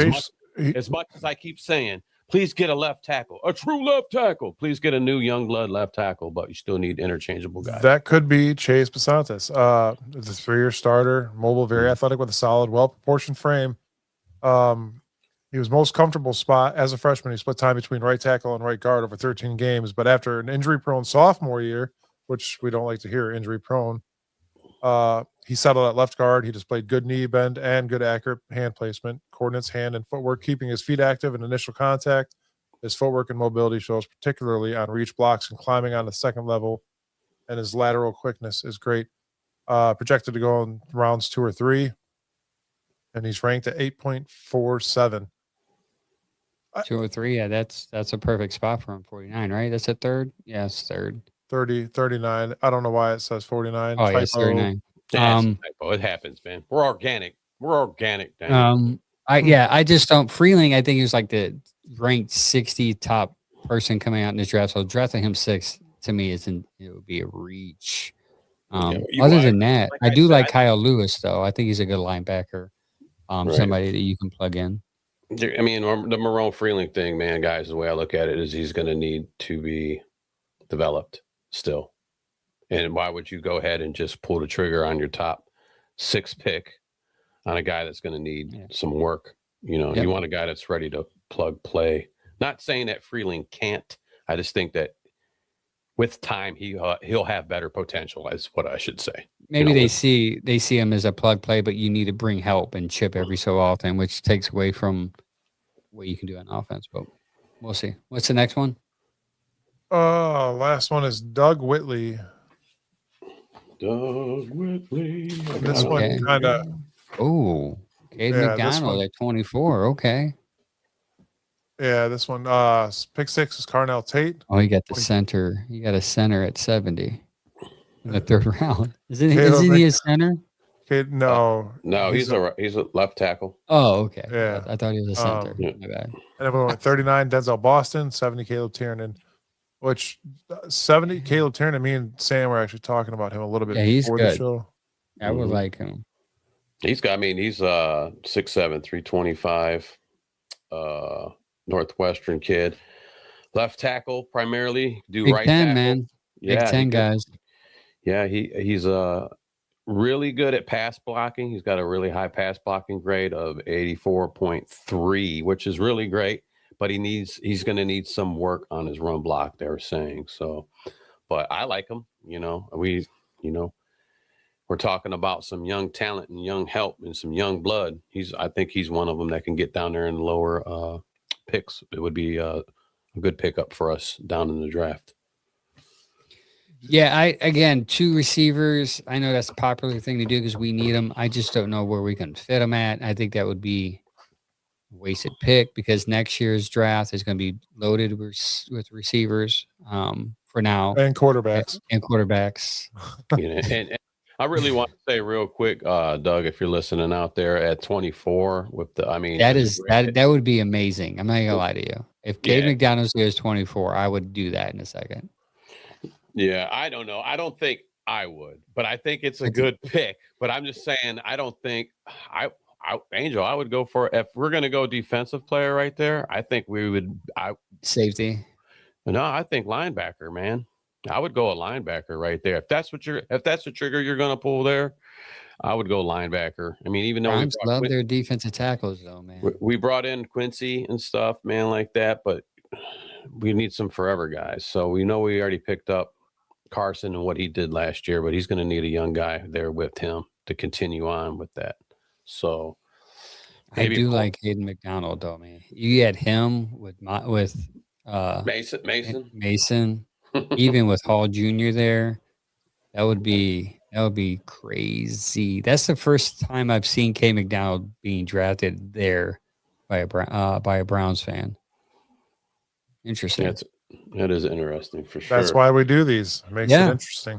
[SPEAKER 4] As much as I keep saying, please get a left tackle, a true left tackle. Please get a new young blood left tackle, but you still need interchangeable guys.
[SPEAKER 3] That could be Chase Pasantis, the 3-year starter, mobile, very athletic with a solid, well-proportioned frame. He was most comfortable spot as a freshman. He split time between right tackle and right guard over 13 games, but after an injury-prone sophomore year, which we don't like to hear, injury-prone, he settled at left guard. He displayed good knee bend and good accurate hand placement, coordinates, hand, and footwork, keeping his feet active in initial contact. His footwork and mobility shows particularly on reach blocks and climbing on the second level, and his lateral quickness is great. Projected to go in rounds 2 or 3, and he's ranked at 8.47.
[SPEAKER 2] 2 or 3, yeah, that's a perfect spot for him. 49, right? That's a third? Yes, third.
[SPEAKER 3] 39. I don't know why it says 49.
[SPEAKER 2] Oh, yeah, 39.
[SPEAKER 4] Typo. It happens, man. We're organic.
[SPEAKER 2] I just don't. Freeling, I think he was like the ranked 60 top person coming out in this draft. So drafting him 6 to me it would be a reach. Other than that, I do like Kyle Lewis though. I think he's a good linebacker. Somebody that you can plug in.
[SPEAKER 4] I mean, the Marone Freeling thing, man, guys, the way I look at it is he's going to need to be developed still. And why would you go ahead and just pull the trigger on your top 6 pick on a guy that's going to need some work? You want a guy that's ready to play. Not saying that Freeling can't. I just think that with time, he'll have better potential, is what I should say.
[SPEAKER 2] Maybe they see him as a plug play, but you need to bring help and chip every so often, which takes away from what you can do on offense. But we'll see. What's the next one?
[SPEAKER 3] Last one is Doug Whitley.
[SPEAKER 4] Doug Whitley.
[SPEAKER 3] This one kind of.
[SPEAKER 2] Oh, Cade McDonald at 24. Okay.
[SPEAKER 3] Yeah, this one. Pick 6 is Carnell Tate.
[SPEAKER 2] Oh, he got the center. He got a center at 70 in the 3rd round. Isn't he a center?
[SPEAKER 3] No,
[SPEAKER 4] he's a left tackle.
[SPEAKER 2] Oh, okay.
[SPEAKER 3] Yeah,
[SPEAKER 2] I thought he was a center. My bad.
[SPEAKER 3] And everyone went 39, Denzel Boston, 70, Caleb Tiernan. Which 70, Caleb Tiernan. Me and Sam were actually talking about him a little bit before the show.
[SPEAKER 2] I would like him.
[SPEAKER 4] He's 6'7", 325. Northwestern kid, left tackle primarily.
[SPEAKER 2] Big
[SPEAKER 4] right
[SPEAKER 2] 10,
[SPEAKER 4] tackle.
[SPEAKER 2] Man. Big 10 guys.
[SPEAKER 4] Yeah, he's really good at pass blocking. He's got a really high pass blocking grade of 84.3, which is really great. But he's going to need some work on his run block. They're saying so, but I like him. we're talking about some young talent and young help and some young blood. I think he's one of them that can get down there in the lower picks. It would be a good pickup for us down in the draft.
[SPEAKER 2] Yeah, again, 2 receivers. I know that's a popular thing to do because we need them. I just don't know where we can fit them at. I think that would be a wasted pick because next year's draft is going to be loaded with receivers for now.
[SPEAKER 3] And quarterbacks.
[SPEAKER 2] And quarterbacks.
[SPEAKER 4] And I really want to say real quick, Doug, if you're listening out there at 24
[SPEAKER 2] that would be amazing. I'm not gonna lie to you. If Gabe McDonald's goes 24, I would do that in a second.
[SPEAKER 4] Yeah, I don't know. I don't think I would, but I think it's a good pick. But I'm just saying, I don't think Angel, I would go for, if we're going to go defensive player right there, I think we would.
[SPEAKER 2] Safety.
[SPEAKER 4] No, I think linebacker, man. I would go a linebacker right there. If that's the trigger you're going to pull there, I would go linebacker. I mean, even though
[SPEAKER 2] Browns love their defensive tackles, though, man.
[SPEAKER 4] We brought in Quincy and stuff, man, like that, but we need some forever guys. So we know we already picked up Carson and what he did last year, but he's going to need a young guy there with him to continue on with that. So
[SPEAKER 2] I do like Hayden McDonald, though, man. You had him with Mason, even with Hall Jr. there. That would be crazy. That's the first time I've seen K. McDonald being drafted there by a Browns fan. Interesting.
[SPEAKER 4] That is interesting for sure.
[SPEAKER 3] That's why we do these. It makes it interesting.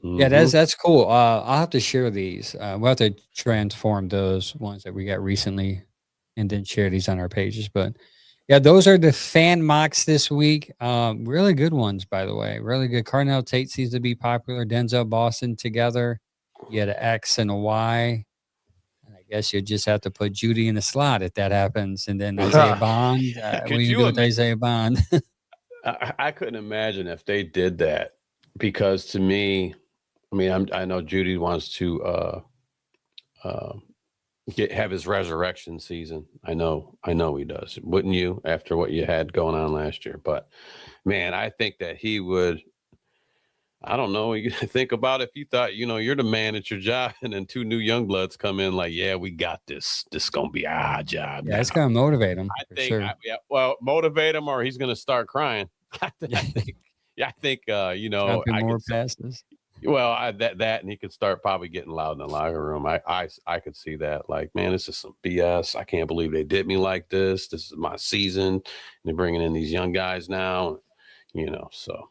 [SPEAKER 2] Mm-hmm. Yeah, that's cool. I'll have to share these. We'll have to transform those ones that we got recently and then share these on our pages. But yeah, those are the fan mocks this week. Really good ones, by the way. Really good. Cardinal Tate seems to be popular. Denzel Boston together. You had an X and a Y. And I guess you just have to put Judy in the slot if that happens. And then Isaiah Bond. What do you do with Isaiah Bond?
[SPEAKER 4] I couldn't imagine if they did that, because to me, I know Judy wants to have his resurrection season. I know he does. Wouldn't you, after what you had going on last year? But man, I think that he would. I don't know. You think about if you thought, you're the man at your job, and then 2 new young bloods come in like, yeah, we got this. This is gonna be our job.
[SPEAKER 2] Yeah, it's gonna motivate him.
[SPEAKER 4] I think. Motivate him, or he's gonna start crying. I think.
[SPEAKER 2] More passes.
[SPEAKER 4] Well, that and he could start probably getting loud in the locker room. I could see that. Like, man, this is some BS. I can't believe they did me like this. This is my season. And they're bringing in these young guys now. So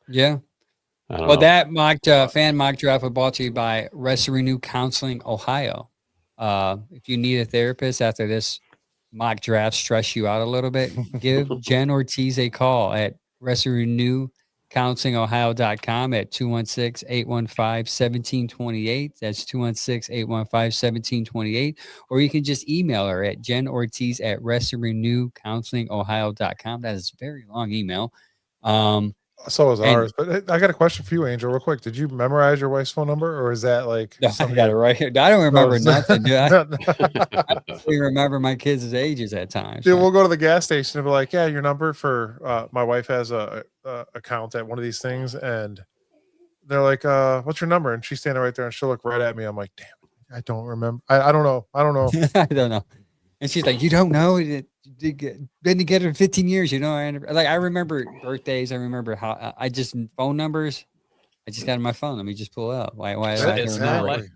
[SPEAKER 2] yeah. Well, that fan mock draft was brought to you by Rest Renew Counseling, Ohio. If you need a therapist after this mock draft stress you out a little bit, give Jen Ortiz a call at Rest Renew CounselingOhio.com at 216-815-1728. That's 216-815-1728. Or you can just email her at JenOrtiz@RestRenewCounselingOhio.com. That is a very long email.
[SPEAKER 3] So is ours. But I got a question for you, Angel, real quick. Did you memorize your wife's phone number, or is that like...
[SPEAKER 2] No, I got it right here. I don't remember nothing, dude. I don't even remember my kids' ages at times.
[SPEAKER 3] Dude, we'll go to the gas station and be like, yeah, your number for... my wife has a account at one of these things, and they're like, what's your number? And she's standing right there, and she'll look right at me. I'm like, damn, I don't remember. I don't know. I don't know.
[SPEAKER 2] I don't know. And she's like, you don't know? Been together 15 years, I remember birthdays. I remember how phone numbers. I just got on my phone. Let me just pull it up. Why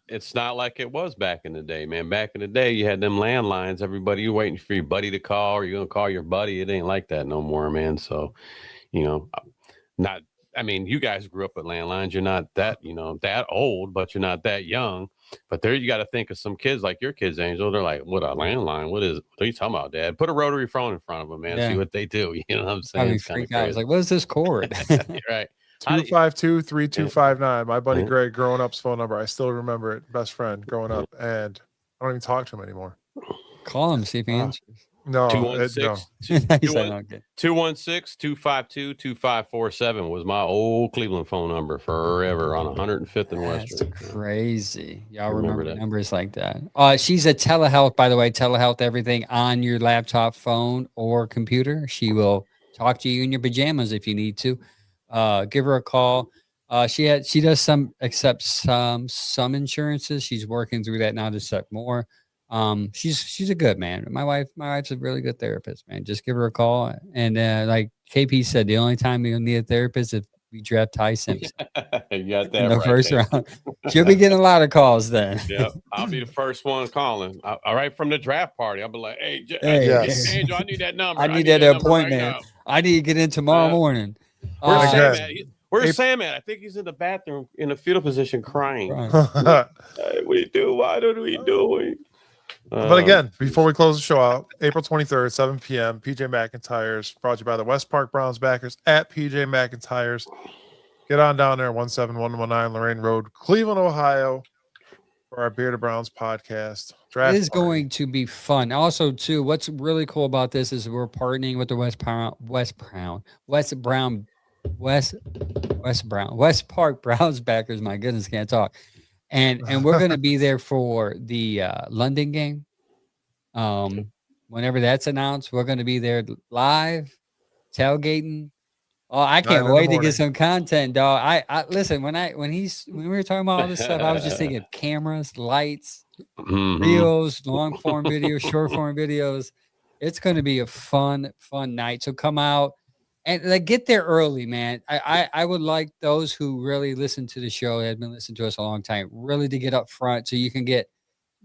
[SPEAKER 4] it's not like it was back in the day, man. Back in the day, you had them landlines. Everybody, you waiting for your buddy to call, or you're gonna call your buddy. It ain't like that no more, man. So, you guys grew up with landlines. You're not that, that old, but you're not that young. But there, you got to think of some kids like your kids, Angel. They're like, what, a landline? What are you talking about, Dad? Put a rotary phone in front of them, man. Yeah. See what they do. You know what I'm saying?
[SPEAKER 2] It's freak out. Like, what is this cord?
[SPEAKER 4] Right.
[SPEAKER 3] 252-3259. My buddy Greg, growing up's phone number. I still remember it. Best friend growing up, and I don't even talk to him anymore.
[SPEAKER 2] Call him, see if he answers.
[SPEAKER 3] No,
[SPEAKER 4] 216-252-2547 was my old Cleveland phone number forever on 105th and Western.
[SPEAKER 2] That's crazy. Y'all remember numbers like that. She's a telehealth, by the way, telehealth everything on your laptop, phone, or computer. She will talk to you in your pajamas if you need to. Give her a call. She does accept some insurances. She's working through that now to accept more. She's a good man. My wife's a really good therapist, man. Just give her a call. And like KP said, the only time you'll need a therapist if we draft Ty Simpson
[SPEAKER 4] You got that
[SPEAKER 2] in the
[SPEAKER 4] right,
[SPEAKER 2] first
[SPEAKER 4] Dave.
[SPEAKER 2] round. She'll be getting a lot of calls then.
[SPEAKER 4] Yep, I'll be the first one calling. All right, from the draft party, I'll be like, "Hey,
[SPEAKER 3] Yes.
[SPEAKER 4] Angel, I need that number.
[SPEAKER 2] I need
[SPEAKER 4] that
[SPEAKER 2] that
[SPEAKER 4] number right
[SPEAKER 2] appointment.
[SPEAKER 4] now."
[SPEAKER 2] I need to get in tomorrow morning.
[SPEAKER 4] Where's Sam
[SPEAKER 3] again,
[SPEAKER 4] at? Where's Sam at? I think he's in the bathroom in a fetal position crying.
[SPEAKER 2] Right.
[SPEAKER 4] We do. Why don't we do it?
[SPEAKER 3] But again, before we close the show out, April 23rd, 7 p.m., PJ McIntyre's, brought to you by the West Park Browns backers at PJ McIntyre's. Get on down there, 17119 Lorraine Road, Cleveland, Ohio, for our Bearded Browns podcast.
[SPEAKER 2] It is going to be fun. Also, too, what's really cool about this is we're partnering with the West Park Browns backers. My goodness, can't talk. And we're going to be there for the London game. Whenever that's announced, we're going to be there live, tailgating. Oh, I can't wait to get some content, dog. I listen, when we were talking about all this stuff, I was just thinking cameras, lights, reels, long form videos, short form videos. It's going to be a fun night. So come out and like get there early, man. I would like those who really listen to the show, have been listening to us a long time, really to get up front so you can get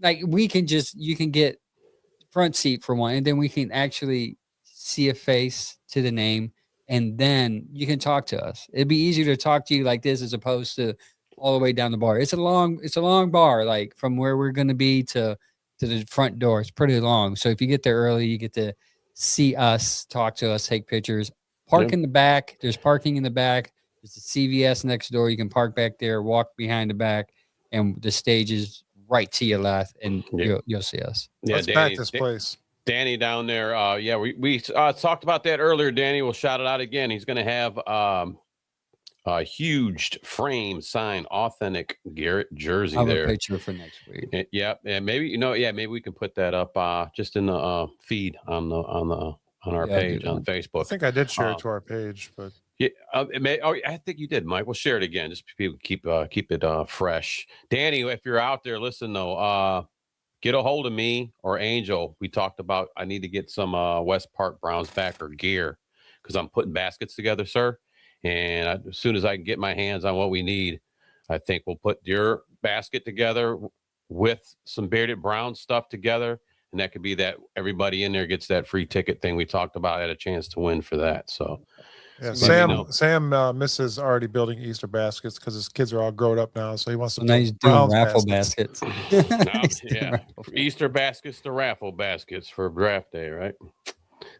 [SPEAKER 2] you can get front seat for one, and then we can actually see a face to the name, and then you can talk to us. It'd be easier to talk to you like this as opposed to all the way down the bar. It's a long bar, like from where we're going to be to the front door. It's pretty long. So if you get there early, you get to see us, talk to us, take pictures. Park in the back. There's parking in the back. There's a CVS next door. You can park back there, walk behind the back, and the stage is right to your left, and you'll see us.
[SPEAKER 4] Yeah,
[SPEAKER 3] let's back this place.
[SPEAKER 4] Danny down there. We talked about that earlier. Danny, will shout it out again. He's going to have a huge frame signed authentic Garrett jersey.
[SPEAKER 2] I'll have
[SPEAKER 4] there.
[SPEAKER 2] A picture for next week.
[SPEAKER 4] And maybe maybe we can put that up just in the feed on our page on Facebook.
[SPEAKER 3] I think I did share it to our page, but
[SPEAKER 4] yeah, I think you did, Mike. We'll share it again, just people keep it fresh. Danny, if you're out there, listen though, get a hold of me or Angel. We talked about I need to get some West Park Browns backer gear because I'm putting baskets together, sir. And as soon as I can get my hands on what we need, I think we'll put your basket together with some Bearded Brown stuff together. And that could be that everybody in there gets that free ticket thing we talked about, had a chance to win for that. So
[SPEAKER 3] yeah, Sam misses already building Easter baskets because his kids are all grown up now. So he wants to
[SPEAKER 2] build
[SPEAKER 3] Browns
[SPEAKER 2] raffle baskets.
[SPEAKER 4] Easter baskets to raffle baskets for draft day, right?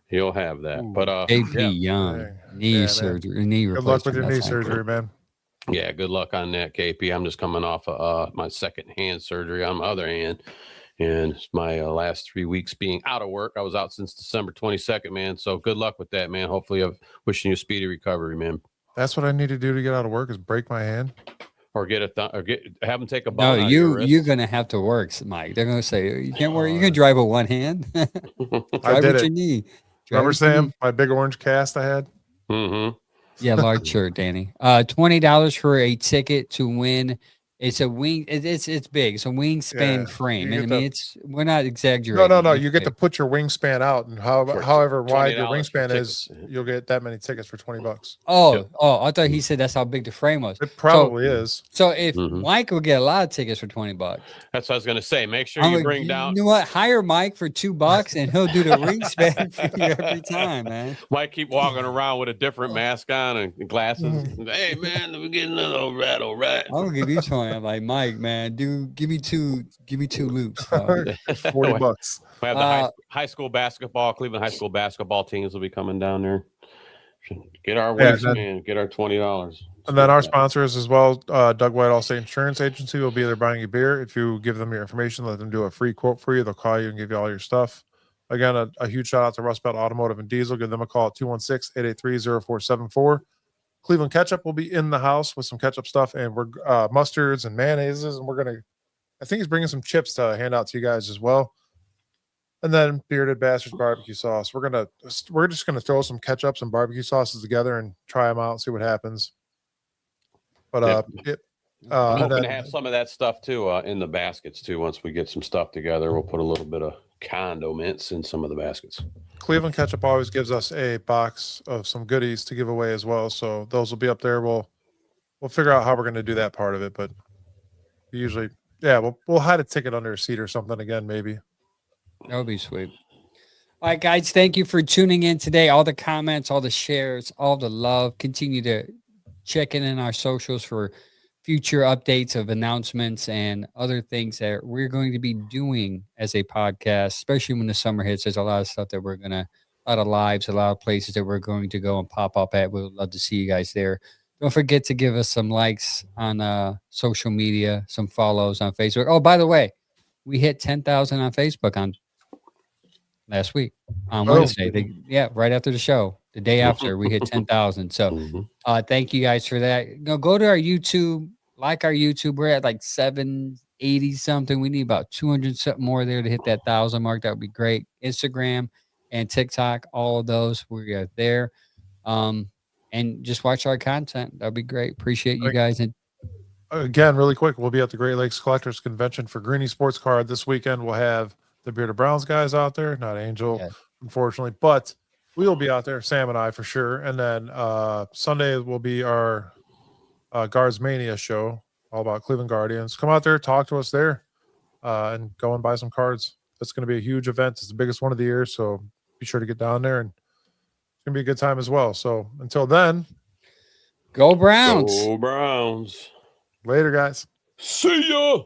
[SPEAKER 4] He'll have that.
[SPEAKER 2] Ooh,
[SPEAKER 4] but
[SPEAKER 2] AP Young, knee surgery, knee replacement.
[SPEAKER 3] Good luck with your knee surgery, man.
[SPEAKER 4] Yeah, good luck on that, KP. I'm just coming off my second hand surgery on my other hand. And it's my last 3 weeks being out of work. I was out since December 22nd, man. So good luck with that, man. Hopefully I'm wishing you a speedy recovery, man.
[SPEAKER 3] That's what I need to do to get out of work is break my hand.
[SPEAKER 4] Or have them take a
[SPEAKER 2] bump. No, you're gonna have to work, Mike. They're gonna say you can't work. You can drive with one hand.
[SPEAKER 3] Drive with your knee. Remember, Sam, my big orange cast I had?
[SPEAKER 4] Mm-hmm.
[SPEAKER 2] Yeah, large shirt, Danny. $20 for a ticket to win. It's a wing. It's big. It's a wingspan frame. And I mean, we're not exaggerating.
[SPEAKER 3] No. You get to put your wingspan out, and however wide your wingspan is, you'll get that many tickets for $20.
[SPEAKER 2] Oh, I thought he said that's how big the frame was.
[SPEAKER 3] It probably is.
[SPEAKER 2] So if Mike will get a lot of tickets for $20,
[SPEAKER 4] that's what I was going to say. Make sure you bring down.
[SPEAKER 2] You know what? Hire Mike for $2, and he'll do the wingspan for you every time, man.
[SPEAKER 4] Mike keep walking around with a different mask on and glasses. Hey, man, we're getting a little rat.
[SPEAKER 2] I'm gonna give you 20. I'm like, Mike, man, give me two loops.
[SPEAKER 3] $40.
[SPEAKER 4] We have the high school basketball, Cleveland high school basketball teams will be coming down there. Get our wingspan, get our $20.
[SPEAKER 3] And then our sponsors as well, Doug White Allstate Insurance Agency will be there buying you beer. If you give them your information, let them do a free quote for you. They'll call you and give you all your stuff. Again, a huge shout out to Rust Belt Automotive and Diesel. Give them a call at 216-883-0474. Cleveland Ketchup will be in the house with some ketchup stuff, and we're mustards and mayonnaises, and I think he's bringing some chips to hand out to you guys as well. And then Bearded Bastards barbecue sauce. We're just gonna throw some ketchups and barbecue sauces together and try them out and see what happens. But
[SPEAKER 4] I'm hoping to have some of that stuff too in the baskets too. Once we get some stuff together, we'll put a little bit of condiments in some of the baskets.
[SPEAKER 3] Cleveland Ketchup always gives us a box of some goodies to give away as well, so those will be up there. We'll figure out how we're going to do that part of it, but usually, yeah, we'll hide a ticket under a seat or something again, maybe.
[SPEAKER 2] That would be sweet. All right, guys, thank you for tuning in today. All the comments, all the shares, all the love. Continue to check in our socials for future updates of announcements and other things that we're going to be doing as a podcast, especially when the summer hits. There's a lot of stuff that a lot of lives, a lot of places that we're going to go and pop up at. We would love to see you guys there. Don't forget to give us some likes on social media, some follows on Facebook. Oh, by the way, we hit 10,000 on Facebook on last week on Wednesday. Right after the show, the day after, we hit 10,000. So thank you guys for that. Go to our YouTube, like our YouTube. We're at like 780 something. We need about 200 something more there to hit that 1,000 mark. That would be great. Instagram and TikTok, all of those, we are there. And just watch our content. That'd be great. Appreciate you guys. And
[SPEAKER 3] again, really quick, we'll be at the Great Lakes Collectors Convention for Greenie Sports Card this weekend. We'll have the Bearded Browns guys out there, not Angel, unfortunately, but we'll be out there, Sam and I for sure. And then Sunday will be our Guards Mania show, all about Cleveland Guardians. Come out there, talk to us there, and go and buy some cards. It's going to be a huge event. It's the biggest one of the year, so be sure to get down there, and it's going to be a good time as well. So until then,
[SPEAKER 2] go Browns.
[SPEAKER 4] Go Browns.
[SPEAKER 3] Later, guys.
[SPEAKER 4] See ya.